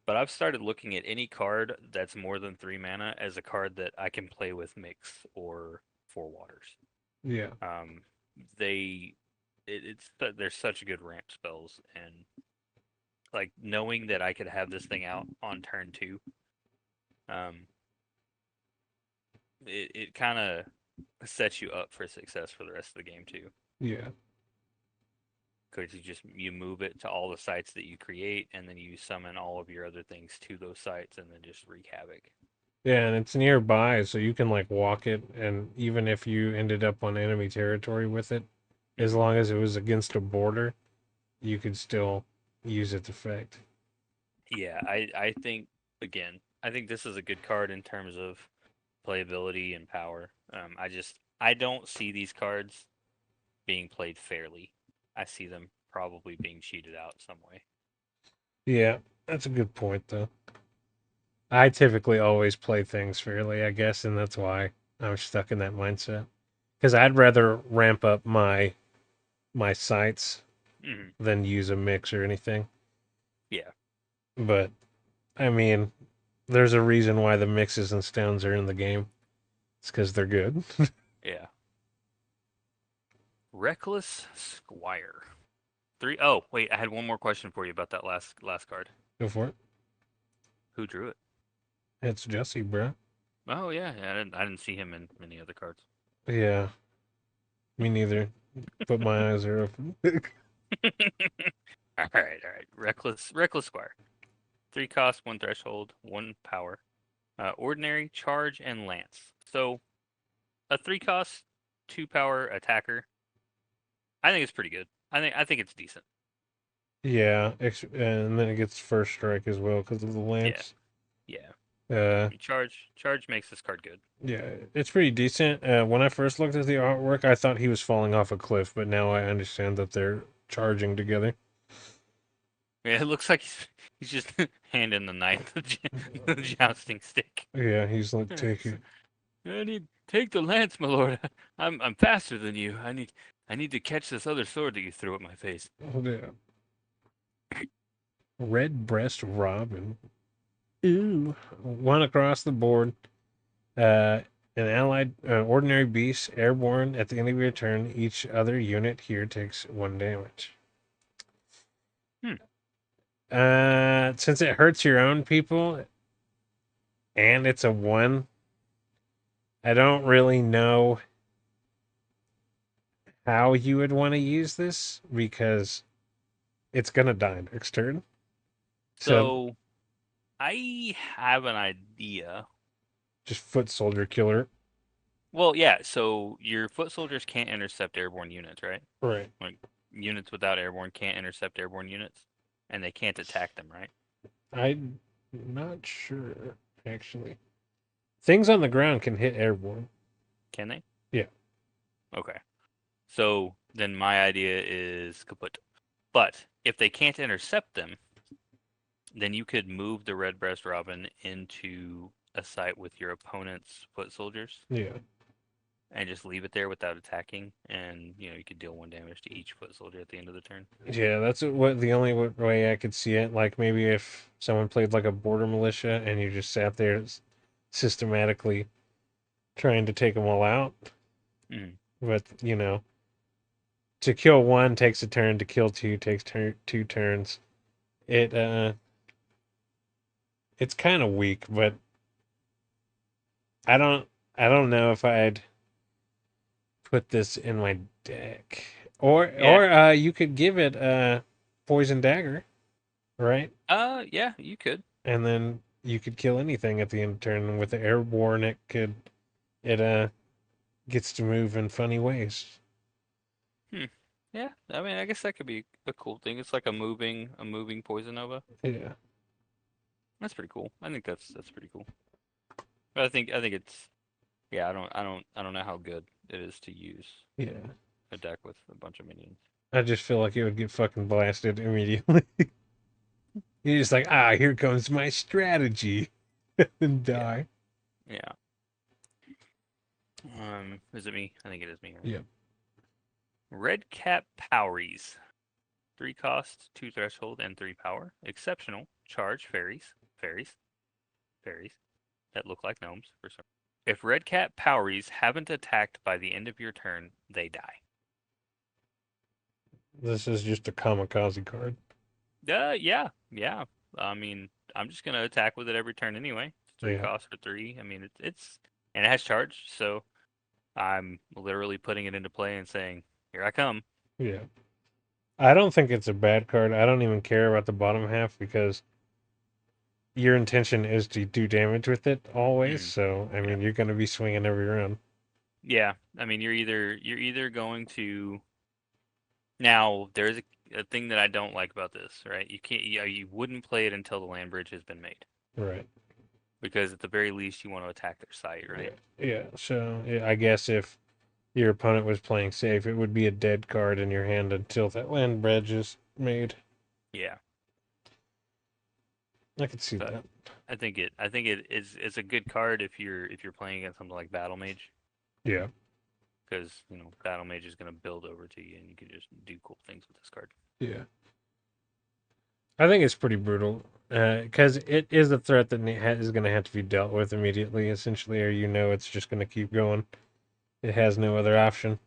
but I've started looking at any card that's more than 3 mana as a card that I can play with Mix or Four Waters. Yeah. They, it's They're such good ramp spells, and like knowing that I could have this thing out on turn 2, um, it kind of sets you up for success for the rest of the game too. Yeah. Because you move it to all the sites that you create, and then you summon all of your other things to those sites, and then just wreak havoc. Yeah, and it's nearby, so you can like walk it, and even if you ended up on enemy territory with it, as long as it was against a border, you could still use its effect. Yeah, I think again, I think this is a good card in terms of playability and power. I don't see these cards being played fairly. I see them probably being cheated out some way. Yeah, that's a good point, though. I typically always play things fairly, I guess, and that's why I'm stuck in that mindset. Because I'd rather ramp up my sites Hmm. than use a mix or anything. Yeah, But I mean, there's a reason why the mixes and stones are in the game. It's because they're good. yeah. Reckless Squire. Three. Oh, wait, I had one more question for you about that last card. Go for it. Who drew it? It's Jesse, bro. Oh yeah, I didn't see him in many other cards. Yeah, me neither. But my eyes are open. All right. Reckless Squire. 3 cost, 1 threshold, 1 power. Ordinary, charge, and lance. So a 3 cost, 2 power attacker. I think it's pretty good. I think it's decent. Yeah, and then it gets first strike as well because of the Yeah, lance. yeah. Uh, Charge makes this card good. yeah, it's pretty decent. When I first looked at the artwork, I thought he was falling off a cliff, but now I understand that they're charging together. Yeah, it looks like he's just handing the knight the jousting stick. Yeah, he's like, take it. I need take the lance, my lord. I'm faster than you. I need to catch this other sword that you threw at my face. Oh, yeah. Red breast robin. Ooh. One across the board. An allied ordinary beast airborne at the end of your turn. Each other unit here takes 1 damage. Hmm. Since it hurts your own people and it's a 1, I don't really know how you would want to use this because it's gonna die next turn. So So I have an idea. just foot soldier killer. Well, yeah. So your foot soldiers can't intercept airborne units, right? Right. Like units without airborne can't intercept airborne units, and they can't attack them, right? I'm not sure actually. Things on the ground can hit airborne. Can they? Yeah. Okay. So then my idea is kaput. But if they can't intercept them, then you could move the red breast robin into a site with your opponent's foot soldiers Yeah. and just leave it there without attacking, and you could deal 1 damage to each foot soldier at the end of the turn. Yeah, that's what the only way I could see it. Like maybe if someone played like a border militia and you just sat there systematically trying to take them all out. Mm. But to kill 1 takes a turn. To kill 2 takes 2 turns. It's kind of weak, but I don't know if I'd put this in my deck. Or you could give it a poison dagger, right? Yeah, you could. And then you could kill anything at the end of turn. And with the airborne, it gets to move in funny ways. Yeah, I mean, I guess that could be a cool thing. It's like a moving poison nova. Yeah, That's pretty cool. I think that's pretty cool. But I think it's yeah. I don't know how good it is to use yeah. a deck with a bunch of minions. I just feel like it would get fucking blasted immediately. You're just like, here comes my strategy, and Yeah, die. yeah. Is it me? I think it is me. Right? Yeah. Red Cap Poweries. 3 cost, 2 threshold, and 3 power. Exceptional. Charge fairies. Fairies. Fairies. That look like gnomes for some. If Red Cap Poweries haven't attacked by the end of your turn, they die. This is just a kamikaze card. Yeah. I mean, I'm just gonna attack with it every turn anyway. It's 3 Yeah, cost for 3. I mean, it's and it has charge, so I'm literally putting it into play and saying, "Here I come." yeah. I don't think it's a bad card. I don't even care about the bottom half because your intention is to do damage with it always. Mhm. So, I Yeah. mean, you're going to be swinging every round. Yeah. I mean, you're either going to now. There's a thing that I don't like about this, right? You can't. You wouldn't play it until the land bridge has been made, Right. because at the very least you want to attack their site, Yeah. right? Yeah. So, yeah, I guess if your opponent was playing safe, it would be a dead card in your hand until that land bridge is made. Yeah. I could see But that. I think it is it's a good card if you're playing against something like Battle Mage, Yeah. because Battle Mage is going to build over to you and you can just do cool things with this card. Yeah. I think it's pretty brutal because it is a threat that is going to have to be dealt with immediately, essentially, or it's just going to keep going. It has no other option.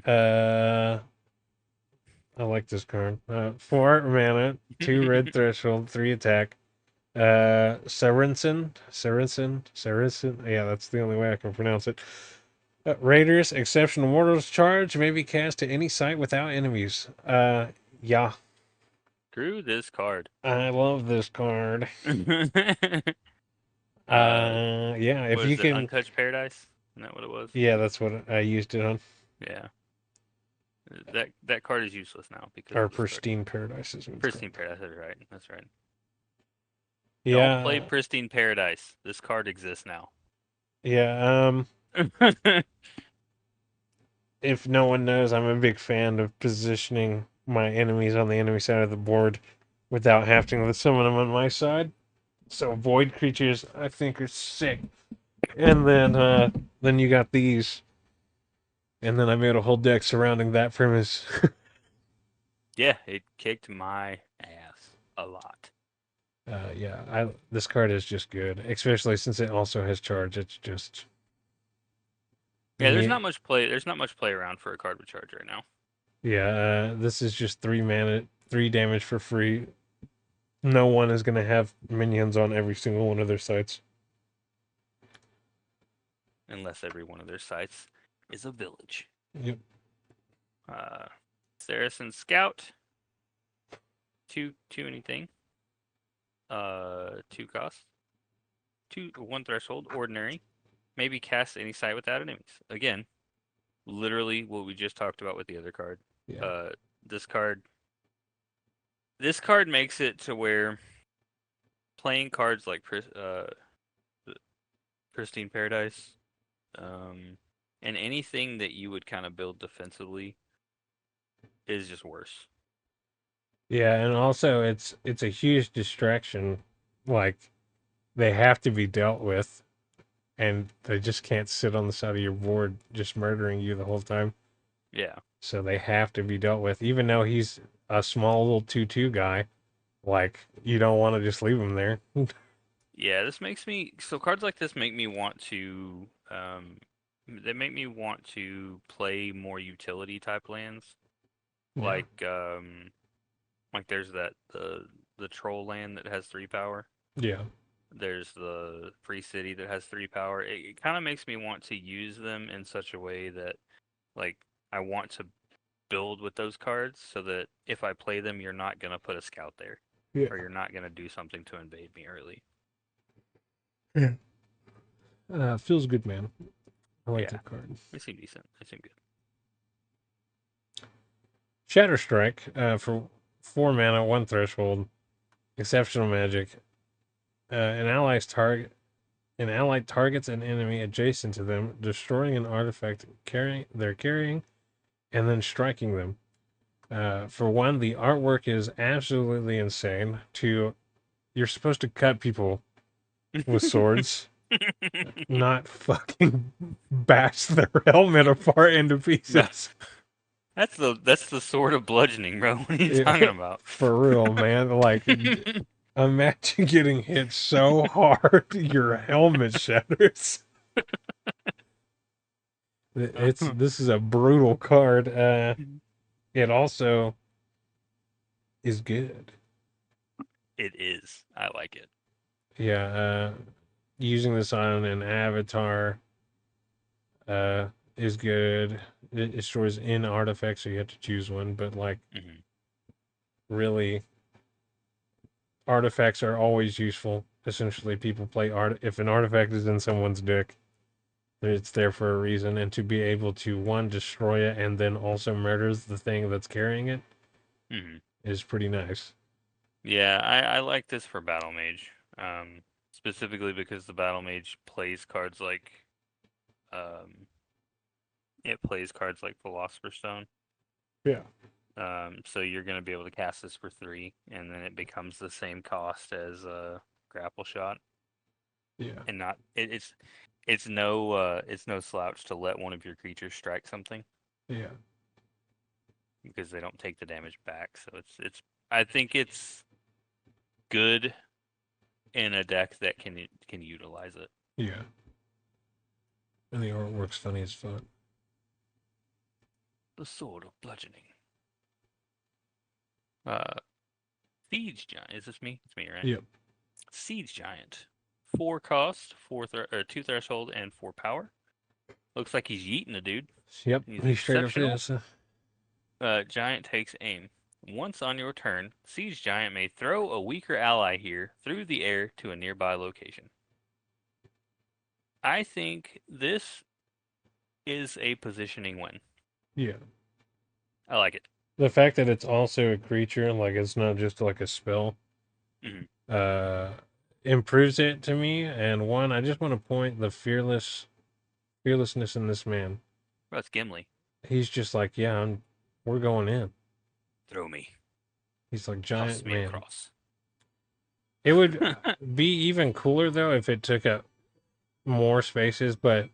Uh, I like this card. 4 mana, 2 red threshold, 3 attack. Sorensen. Yeah, that's the only way I can pronounce it. Raiders, exceptional mortals charge may be cast to any site without enemies. Yeah, Screw this card. I love this card. uh, Yeah, if what you is it? can, Untouched Paradise? Isn't that what it was? yeah, that's what I used it on. Yeah. That card is useless now because Or of this card. pristine paradise is what it's called. Pristine Paradise. That's right. That's right. Don't play Yeah, Pristine Paradise. This card exists now. yeah. If no one knows, I'm a big fan of positioning my enemies on the enemy side of the board without having to summon them on my side. So void creatures, I think, are sick. And then you got these, and then I made a whole deck surrounding that premise. Yeah, it kicked my ass a lot. Yeah, this card is just good, especially since it also has charge. It's just Yeah, there's me. not much play. There's not much play around for a card with charge right now. Yeah, this is just 3 mana, 3 damage for free. No one is gonna have minions on every single one of their sites. Unless every one of their sites is a village. Yep. Saracen Scout. Two anything. 2 cost. 1 threshold. Ordinary. Maybe cast any site without enemies. Again, literally what we just talked about with the other card. Yeah. This card. This card makes it to where playing cards like Pristine Paradise, and anything that you would kind of build defensively is just worse. Yeah, and also it's a huge distraction. Like they have to be dealt with, and they just can't sit on the side of your board just murdering you the whole time. Yeah. So they have to be dealt with, even though he's a small little 2/2 guy. Like you don't want to just leave him there. Yeah, this makes me so cards like this make me want to they make me want to play more utility type lands. Yeah. Like there's the troll land that has 3 power. Yeah. There's the free city that has 3 power. It kind of makes me want to use them in such a way that like I want to build with those cards so that if I play them, you're not gonna put a scout there, Yeah. or you're not gonna do something to invade me early. Feels good, man. I like Yeah, that card. they seem decent. They seem good. Shatter Strike, for 4 mana, 1 threshold, exceptional magic. An ally targets an enemy adjacent to them, destroying an artifact they're carrying, and then striking them. For 1, the artwork is absolutely insane. 2, you're supposed to cut people with swords, not fucking bash their helmet apart into pieces. That's the sword of bludgeoning, bro. What are you Yeah, talking about? for real, man. Like, imagine getting hit so hard your helmet shatters. This is a brutal card. It also is good. It is. I like it. Yeah, using this on an avatar uh, is good. It stores in artifacts, so you have to choose one. But like, Hmm. really, artifacts are always useful. Essentially, people play art. If an artifact is in someone's deck, it's there for a reason, and to be able to one destroy it and then also murders the thing that's carrying it Hmm. is pretty nice. Yeah, I like this for Battle Mage. Specifically because the Battle Mage plays cards like um, it plays cards like Philosopher's Stone. Yeah, So you're going to be able to cast this for 3, and then it becomes the same cost as Grapple Shot, yeah, and not it's no slouch to let one of your creatures strike something yeah, because they don't take the damage back. So it's I think it's good in a deck that can utilize it. yeah. And the artwork's funny as fuck. The Sword of Bludgeoning. Uh, Siege Giant. Is this me? It's me, right? Yep. Siege Giant. 4 cost, 2 threshold, and 4 power. Looks like he's yeeting a dude. Yep. He's He straight up exceptional. is. Giant takes aim. Once on your turn, Siege Giant may throw a weaker ally here through the air to a nearby location. I think this is a positioning win. Yeah. I like it. The fact that it's also a creature, like it's not just like a spell, Mhm. improves it to me. And one, I just want to point the fearlessness in this man. Well, it's Gimli. He's just like, yeah, we're going in. Throw me. He's like Toss giant me man. across. It would be even cooler though if it took up more spaces, but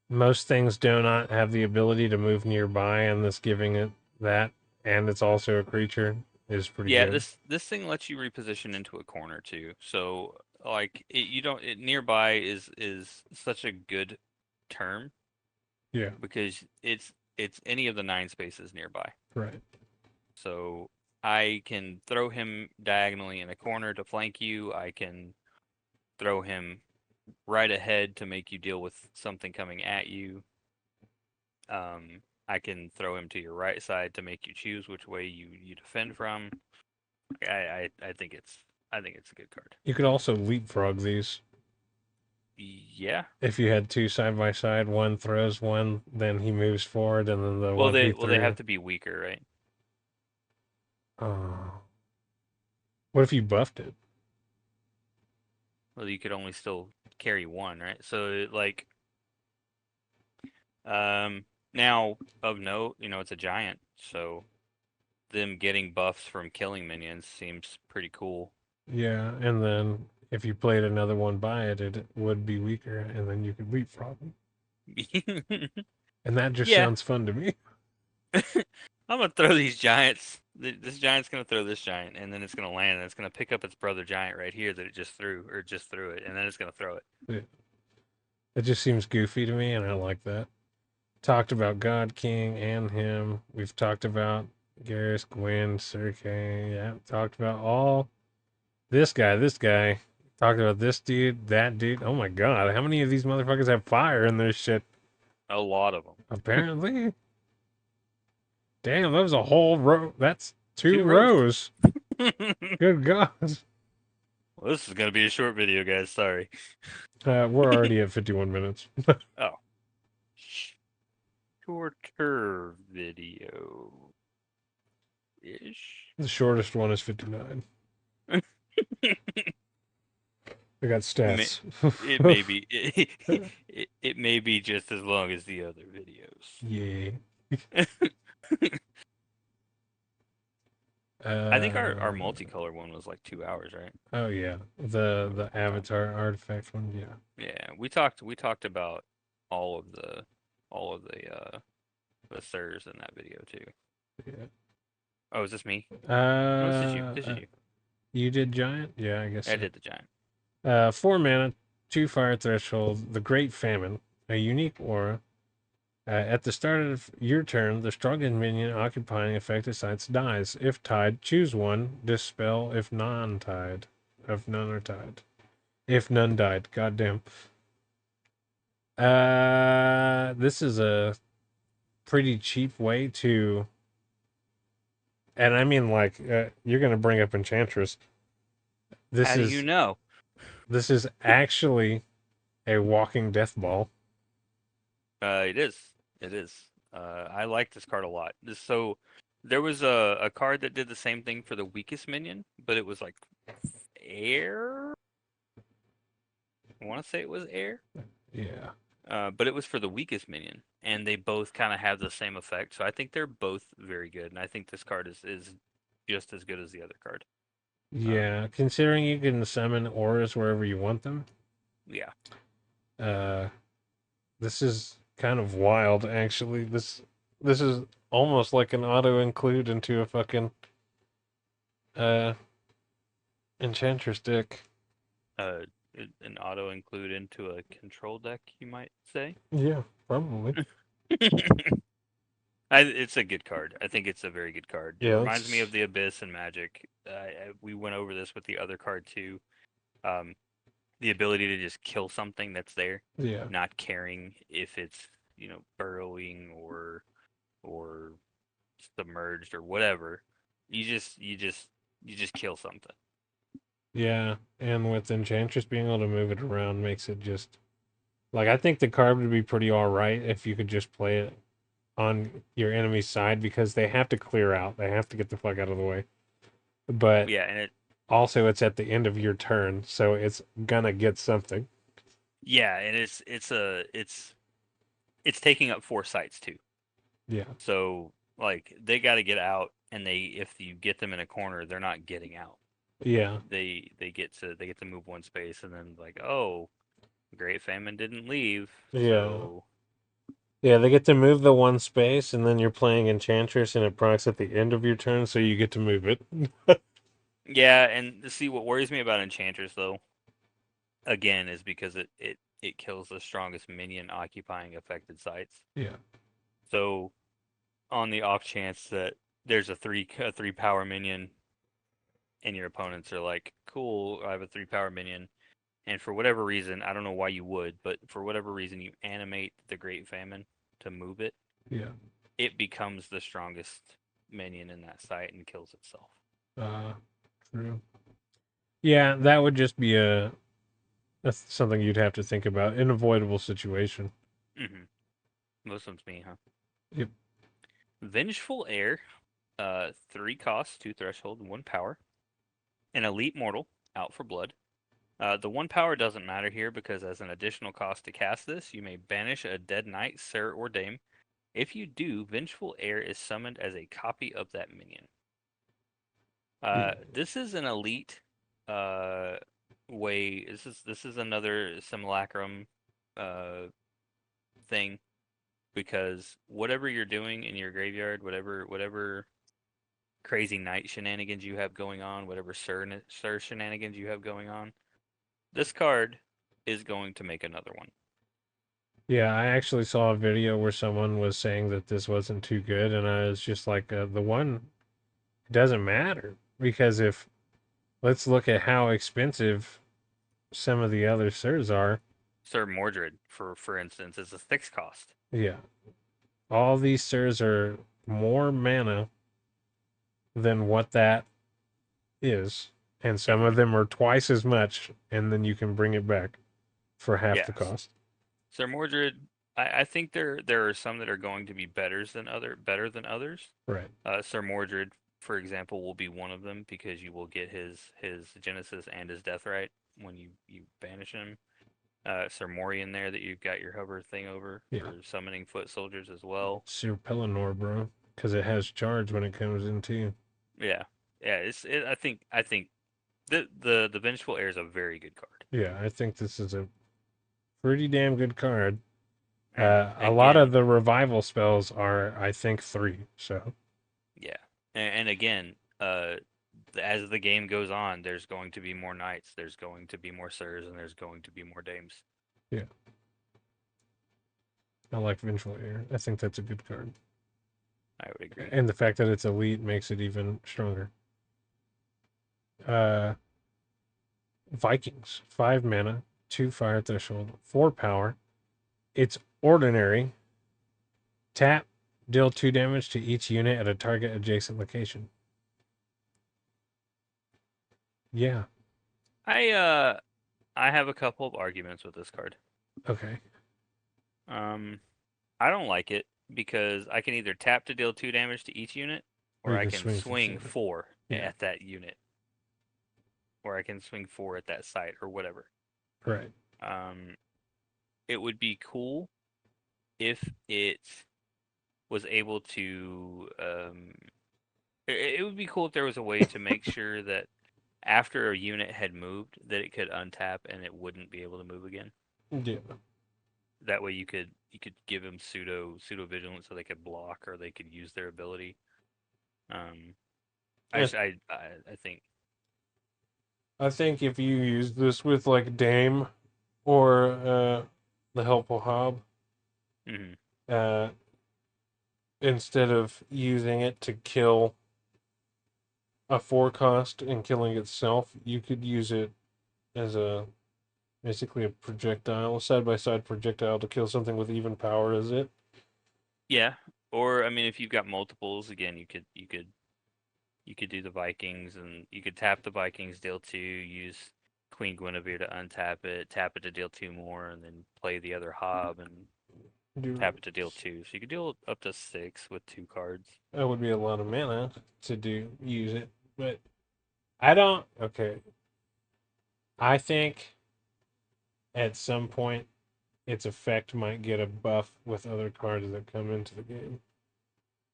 most things do not have the ability to move nearby, and this giving it that, and it's also a creature is pretty Yeah, good. this thing lets you reposition into a corner too. So like you don't nearby is such a good term Yeah, because it's any of the 9 spaces nearby. right. So I can throw him diagonally in a corner to flank you. I can throw him right ahead to make you deal with something coming at you. I can throw him to your right side to make you choose which way you defend from. I think it's a good card. You could also leapfrog these. Yeah. If you had two side by side, one throws one, then he moves forward, and then the one he They have threw. to be weaker, right? Oh, what if you buffed it? Well, you could only still carry one, right? So like now of note, it's a giant, so them getting buffs from killing minions seems pretty cool. Yeah, and then if you played another one by it, it would be weaker, and then you could leapfrog him. And that just Yeah. sounds fun to me. I'm gonna throw these giants. This giant's gonna throw this giant, and then it's gonna land, and it's gonna pick up its brother giant right here that it just threw, or just threw it, and then it's gonna throw it. It just seems goofy to me, and I like that. Talked about God King and him. We've talked about Garrus, Gwen, Serkay. Yeah, talked about all this guy, this guy. Talked about this dude, that dude. Oh my god, how many of these motherfuckers have fire in their shit? A lot of them. Apparently. Damn, that was a whole row. That's two 2 rows. rows. Good God. Well, this is gonna be a short video, guys. Sorry. We're already at 51 minutes. Oh, shorter video ish. The shortest one is 59. I got stats. It may be it may be just as long as the other videos. Yeah. I think our multicolor one was like 2 hours, right? Oh yeah, the Avatar artifact one. Yeah. Yeah, we talked about all of the sirs in that video too. Yeah. Oh, is this me? No, this is you. This is Uh, you. you did giant? Yeah, I guess I so. did the giant. 4 mana, 2 fire threshold. The Great Famine, a unique aura. At the start of your turn, the strongest minion occupying affected sites dies. If tied, choose one. Dispel if non-tied. If none are tied. If none died. Goddamn. This is a pretty cheap way to, and I mean like you're gonna bring up Enchantress. This How do you is know? this is actually a walking death ball. It is. It is. I like this card a lot. So there was a card that did the same thing for the weakest minion, but it was like air. I want to say it was air. Yeah. But it was for the weakest minion, and they both kind of have the same effect. So I think they're both very good, and I think this card is just as good as the other card. Yeah, considering you can summon auras wherever you want them, Yeah. uh, this is kind of wild. Actually, this is almost like an auto include into a fucking uh Enchantress deck. An auto include into a control deck, you might say. Yeah, probably. It's a good card. I think it's a very good card. It Yeah, reminds me let's. of the Abyss and Magic. We went over this with the other card too. Um, the ability to just kill something that's there, Yeah, not caring if it's burrowing or submerged or whatever. You just kill something. yeah, and with Enchantress being able to move it around makes it just like I think the card would be pretty all right if you could just play it on your enemy's side because they have to clear out. They have to get the fuck out of the way. But Yeah, and also it's at the end of your turn, so it's gonna get something. it's taking up 4 sites too. Yeah. So like they got to get out, and if you get them in a corner, they're not getting out. Yeah. They get to move one space, and then like, oh, Great Famine didn't leave, Yeah. so Yeah, they get to move the one space and then you're playing Enchantress and it procs at the end of your turn, so you get to move it. yeah. And see, what worries me about Enchantress though, again, is because it kills the strongest minion occupying affected sites. Yeah. So on the off chance that there's a three power minion, and your opponents are like, cool, I have a 3 power minion, and for whatever reason, I don't know why you would, but for whatever reason, you animate the Great Famine to move it, Yeah. it becomes the strongest minion in that site and kills itself. Uh True. Yeah, that would just be that's something you'd have to think about. An avoidable situation. Mm-hmm. This one's me, huh? Yep. Vengeful Heir, 3 costs, 2 threshold, 1 power. An elite mortal, out for blood. The 1 power doesn't matter here because as an additional cost to cast this, you may banish a dead knight, sir, or dame. If you do, Vengeful Heir is summoned as a copy of that minion. Yeah. This is an elite way. This is another simulacrum thing, because whatever you're doing in your graveyard, whatever crazy knight shenanigans you have going on, whatever sir shenanigans you have going on, this card is going to make another one. Yeah, I actually saw a video where someone was saying that this wasn't too good, and I was just like, the one doesn't matter because if let's look at how expensive some of the other sirs are. Sir Mordred, for instance, is a 6 cost. Yeah, all these sirs are more mana than what that is, and some of them are twice as much, and then you can bring it back for half the Yes. cost. Sir Mordred, I think there are some that are going to be better than others. Right. Sir Mordred, for example, will be one of them because you will get his Genesis and his Deathrite when you banish him. Sir Morian there that you've got your hover thing over Yeah. for summoning foot soldiers as well. Sir Pellinor, bro, because it has charge when it comes in too. Yeah, yeah. I think the Vengeful Heir is a very good card. Yeah, I think this is a pretty damn good card. And A lot again, of the revival spells are, I think, 3. So yeah, and again, as the game goes on, there's going to be more knights, there's going to be more sirs, and there's going to be more dames. yeah. I like Vengeful Air. I think that's a good card. I would agree. And the fact that it's elite makes it even stronger. Uh, Vikings, 5 mana, 2 fire threshold, 4 power. It's ordinary. Tap, deal 2 damage to each unit at a target adjacent location. Yeah. I have a couple of arguments with this card. Okay. I don't like it because I can either tap to deal 2 damage to each unit, or you I can can swing for swing 4. 4 Yeah. at that unit, or I can swing 4 at that site, or whatever. Right. It would be cool if it was able to. It would be cool if there was a way to make sure that after a unit had moved, that it could untap and it wouldn't be able to move again. Yeah. That way, you could give them pseudo vigilance so they could block or they could use their ability. I think. I think if you use this with like Dame or the Helpful Hob, Mm-hmm. Instead of using it to kill a 4 cost and killing itself, you could use it as a basically a projectile, a side by side projectile to kill something with even power as it. Yeah, or I mean, if you've got multiples, again, you could do the Vikings, and you could tap the Vikings, deal 2, use Queen Guinevere to untap it, tap it to deal 2 more, and then play the other Hob and tap it to deal 2. So you could deal up to 6 with 2 cards. That would be a lot of mana to use it, but I don't. Okay, I think at some point its effect might get a buff with other cards that come into the game.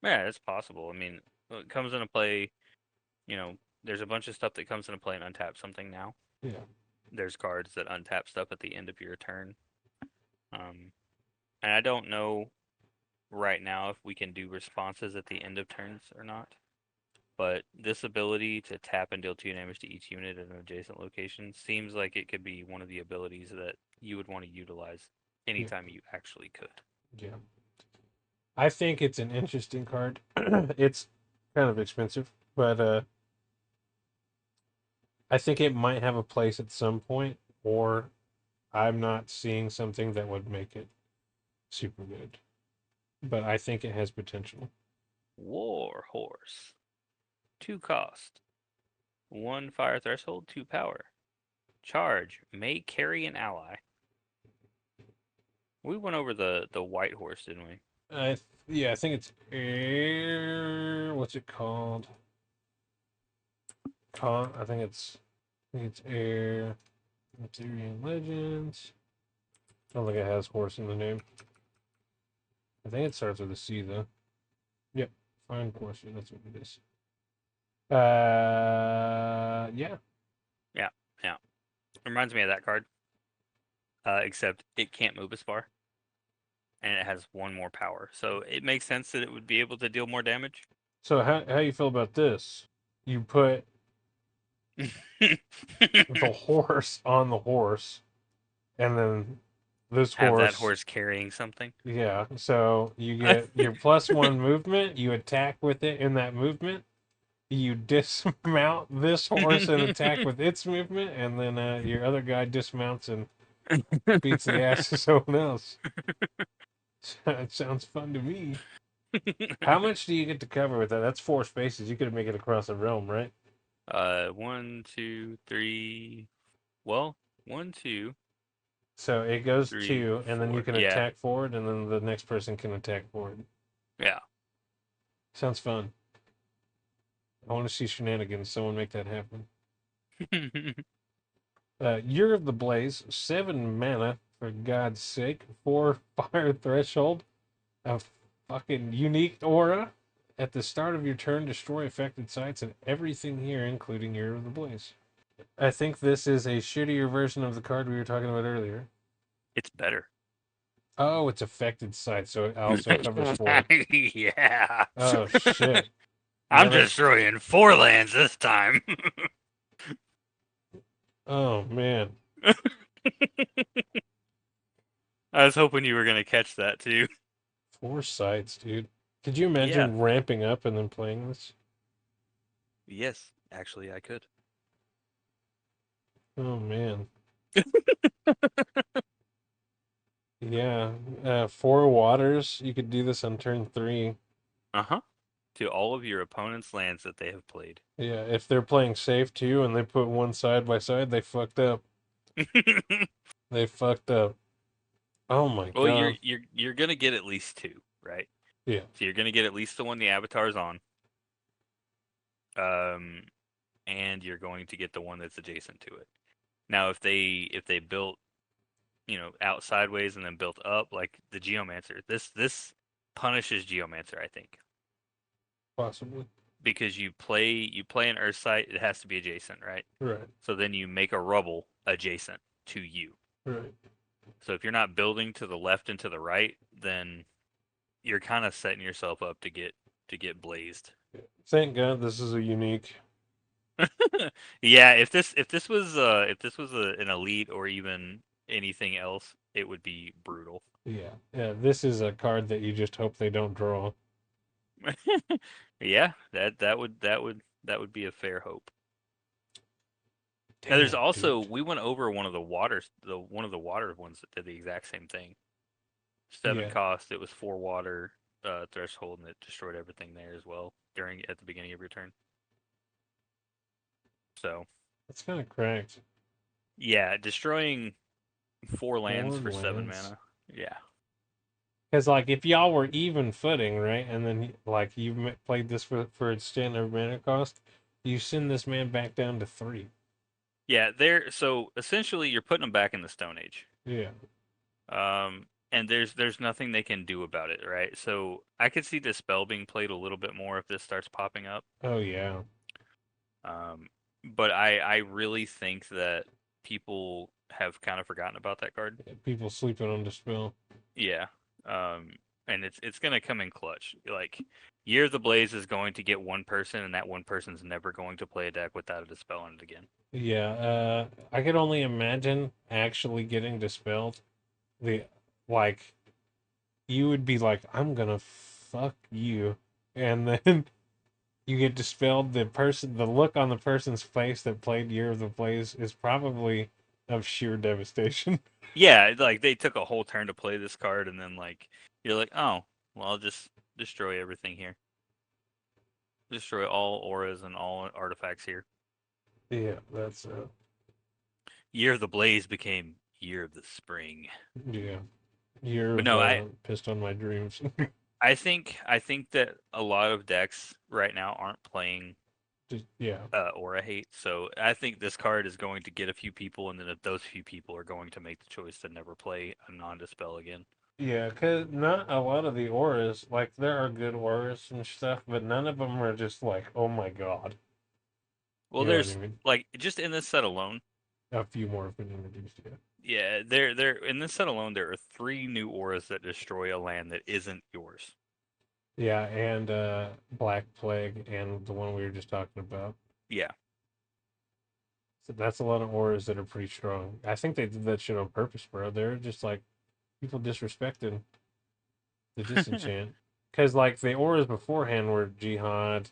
Yeah, it's possible. I mean, it comes into play. There's a bunch of stuff that comes into play and untap something now. Yeah. There's cards that untap stuff at the end of your turn. And I don't know right now if we can do responses at the end of turns or not. But this ability to tap and deal 2 damage to each unit at an adjacent location seems like it could be one of the abilities that you would want to utilize anytime you actually could. Yeah. I think it's an interesting card. It's kind of expensive, but I think it might have a place at some point, or I'm not seeing something that would make it super good. But I think it has potential. War Horse. 2 cost. 1 fire threshold, 2 power. Charge. May carry an ally. We went over the white horse, didn't we? Yeah, I think it's air. What's it called? I think it's air. Arthurian Legends. I don't think it has horse in the name. I think it starts with a C though. Yep, fine course. That's what it is. Yeah. Yeah. Reminds me of that card. Except it can't move as far. And it has 1 more power. So it makes sense that it would be able to deal more damage. So how you feel about this? You put the horse on the horse, and then this Have horse. that horse carrying something. Yeah. So you get your +1 movement. You attack with it in that movement. You dismount this horse and attack with its movement, and then your other guy dismounts and beats the ass of someone else. It sounds fun to me. How much do you get to cover with that? That's 4 spaces. You could make it across the realm, right? 1, 2, 3. Well, 1, 2. So it goes 3, 2, and then you 4. can Yeah. attack forward, and then the next person can attack forward. Yeah. Sounds fun. I want to see shenanigans. Someone make that happen. Year of the Blaze, 7 mana, for God's sake. 4 fire threshold. A fucking unique aura. At the start of your turn, destroy affected sites and everything here, including Year of the Blaze. I think this is a shittier version of the card we were talking about earlier. It's better. Oh, it's affected sites, so it also covers 4. Yeah. Oh, shit. I'm Yeah, destroying 4 lands this time. Oh, man. I was hoping you were gonna catch that too. 4 sites, dude. Could you Yeah. imagine ramping up and then playing this? Yes, actually, I could. Oh man. Yeah. 4 waters. You could do this on turn 3. Uh-huh. To all of your opponent's lands that they have played. Yeah, if they're playing safe too and they put one side by side, they fucked up. They fucked up. Oh my Well, god. you're gonna get at least 2, right? Yeah. So you're gonna get at least the one the avatar's on. Um, and you're going to get the one that's adjacent to it. Now, if they built, out sideways and then built up like the Geomancer, this punishes Geomancer, I think, Possibly. because you play an Earth site, it has to be adjacent, right? Right. So then you make a rubble adjacent to you. Right. So if you're not building to the left and to the right, then you're kind of setting yourself up to get blazed. Thank God this is a unique. Yeah, if this was an elite or even anything else, it would be brutal. Yeah. Yeah. This is a card that you just hope they don't draw. Yeah, that would be a fair hope. Now, there's Damn, also dude. we went over one of the water ones that did the exact same thing. 7 Yeah. cost, it was 4 water threshold, and it destroyed everything there as well at the beginning of your turn. So That's kind of cracked. yeah, destroying 4 lands 4 for 7 lands. mana. Yeah. Because, like, if y'all were even footing, right, and then, like, you played this for its standard mana cost, you send this man back down to 3. Yeah, so essentially you're putting them back in the Stone Age. Yeah. And there's nothing they can do about it, right? So I could see the spell being played a little bit more if this starts popping up. Oh, yeah. But I really think that people have kind of forgotten about that card. People sleeping on Dispel. Yeah. And it's gonna come in clutch. Like, Year of the Blaze is going to get one person, and that one person's never going to play a deck without a Dispel on it again. Yeah. I could only imagine actually getting Dispelled. Like, you would be like, I'm gonna fuck you. And then you get dispelled. The look on the person's face that played Year of the Blaze is probably of sheer devastation. Yeah, like they took a whole turn to play this card, and then like you're like, oh, well, I'll just destroy everything here. Destroy all auras and all artifacts here. Yeah, that's Year of the Blaze became Year of the Spring. yeah. Year But of no, I pissed on my dreams. I think I think that a lot of decks right now aren't playing Just, yeah. aura hate. So I think this card is going to get a few people, and then those few people are going to make the choice to never play a non-dispel again. Yeah, because not a lot of the auras, like, there are good auras and stuff, but none of them are just like, oh my god. Well, You know what I there's mean? like just in this set alone. A few more have been introduced, yeah. Yeah, there in this set alone there are 3 new auras that destroy a land that isn't yours. Yeah, and Black Plague and the one we were just talking about. Yeah. So that's a lot of auras that are pretty strong. I think they did that shit on purpose, bro. They're just like people disrespecting the disenchant. Because, like, the auras beforehand were Jihad,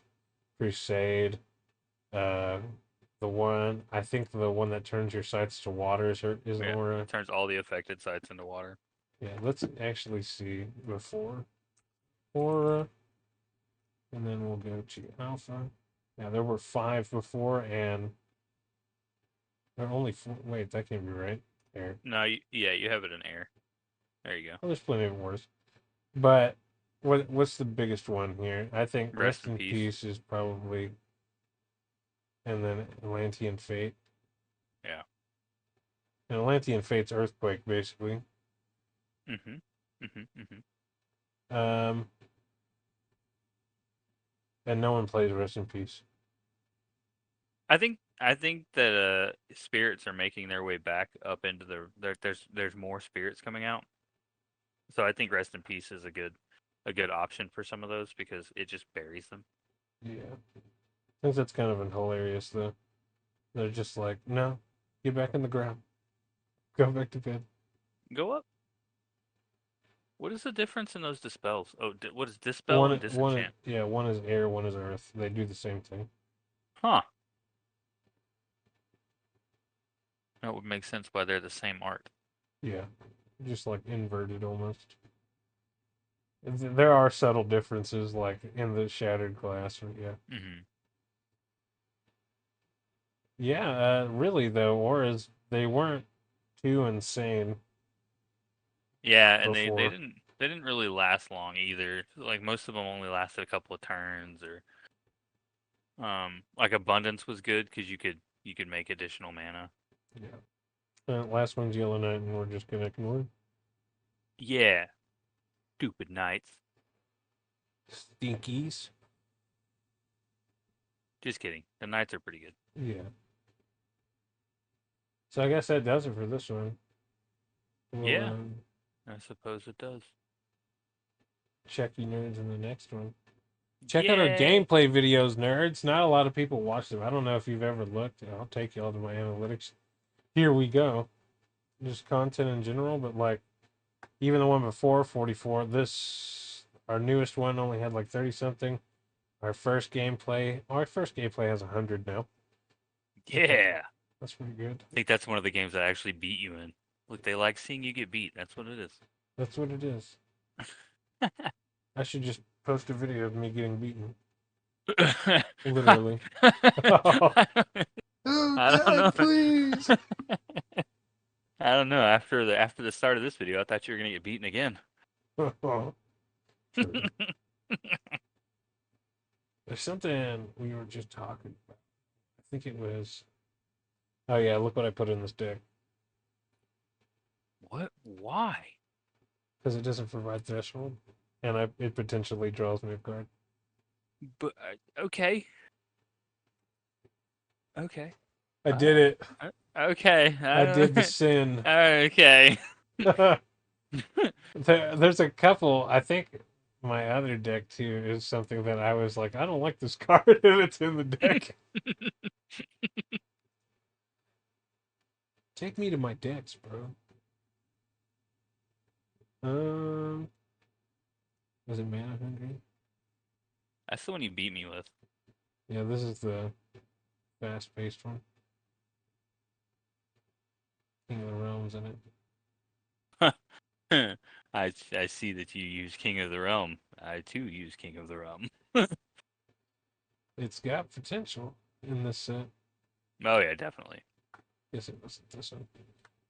Crusade, uh, I think the one that turns your sights to water is an Yeah. aura. It turns all the affected sites into water. Yeah, let's actually see before aura, and then we'll go to alpha. Yeah, there were 5 before, and there are only 4. Wait, that can't be right. There. No, yeah, you have it in air. There you go. Well, there's plenty of wars. But what's the biggest one here? I think Rest Rest in in Peace. Peace is probably, and then Atlantean Fate. Yeah. And Atlantean Fate's Earthquake, basically. Mhm. Mhm. Mhm. Um, and no one plays Rest in Peace. I think that spirits are making their way back up into there's more spirits coming out. So I think Rest in Peace is a good option for some of those because it just buries them. Yeah. I think that's kind of hilarious, though. They're just like, no, get back in the ground. Go back to bed. Go up. What is the difference in those dispels? Oh, what is dispel and disenchant? One is air, one is earth. They do the same thing. Huh. That would make sense why they're the same art. Yeah, just like inverted almost. There are subtle differences, like in the shattered glass. Yeah, Hmm. yeah. Really though, auras they weren't too insane Yeah, and before. they didn't really last long either. Like most of them only lasted a couple of turns, or like abundance was good because you could make additional mana. Yeah. Last one's Yellow Knight, and we're just gonna ignore it. Yeah, stupid knights. Stinkies. Just kidding. The knights are pretty good. Yeah. So I guess that does it for this one. We'll Yeah, I suppose it does. check you nerds in the next one. Check out our Yay! gameplay videos, nerds. Not a lot of people watch them. I don't know if you've ever looked. I'll take y'all to my analytics. Here we go. Just content in general, but like even the one before 44, this our newest one only had like 30 something. Our first gameplay has 100 now. Yeah. That's pretty good. I think that's one of the games that I actually beat you in. Look, they like seeing you get beat. That's what it is. That's what it is. I should just post a video of me getting beaten. Literally. Oh, I don't know. God, please. I don't know. After the start of this video, I thought you were gonna get beaten again. True. There's something we were just talking about. I think it was. Oh yeah, look what I put in this deck. What? Why? Because it doesn't provide threshold, and it potentially draws me a card. But okay, okay, I did it. okay. I did the sin. Okay. There's a couple. I think my other deck too is something that I was like, I don't like this card, and it's in the deck. Take me to my decks, bro. Was it Mana Hungry? That's the one you beat me with. Yeah, this is the fast-paced one. King of the Realms in it. I see that you use King of the Realm. I too use King of the Realm. It's got potential in this set. Oh yeah, definitely. Guess it wasn't this one.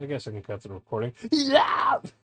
I guess I can cut the recording. Yeah!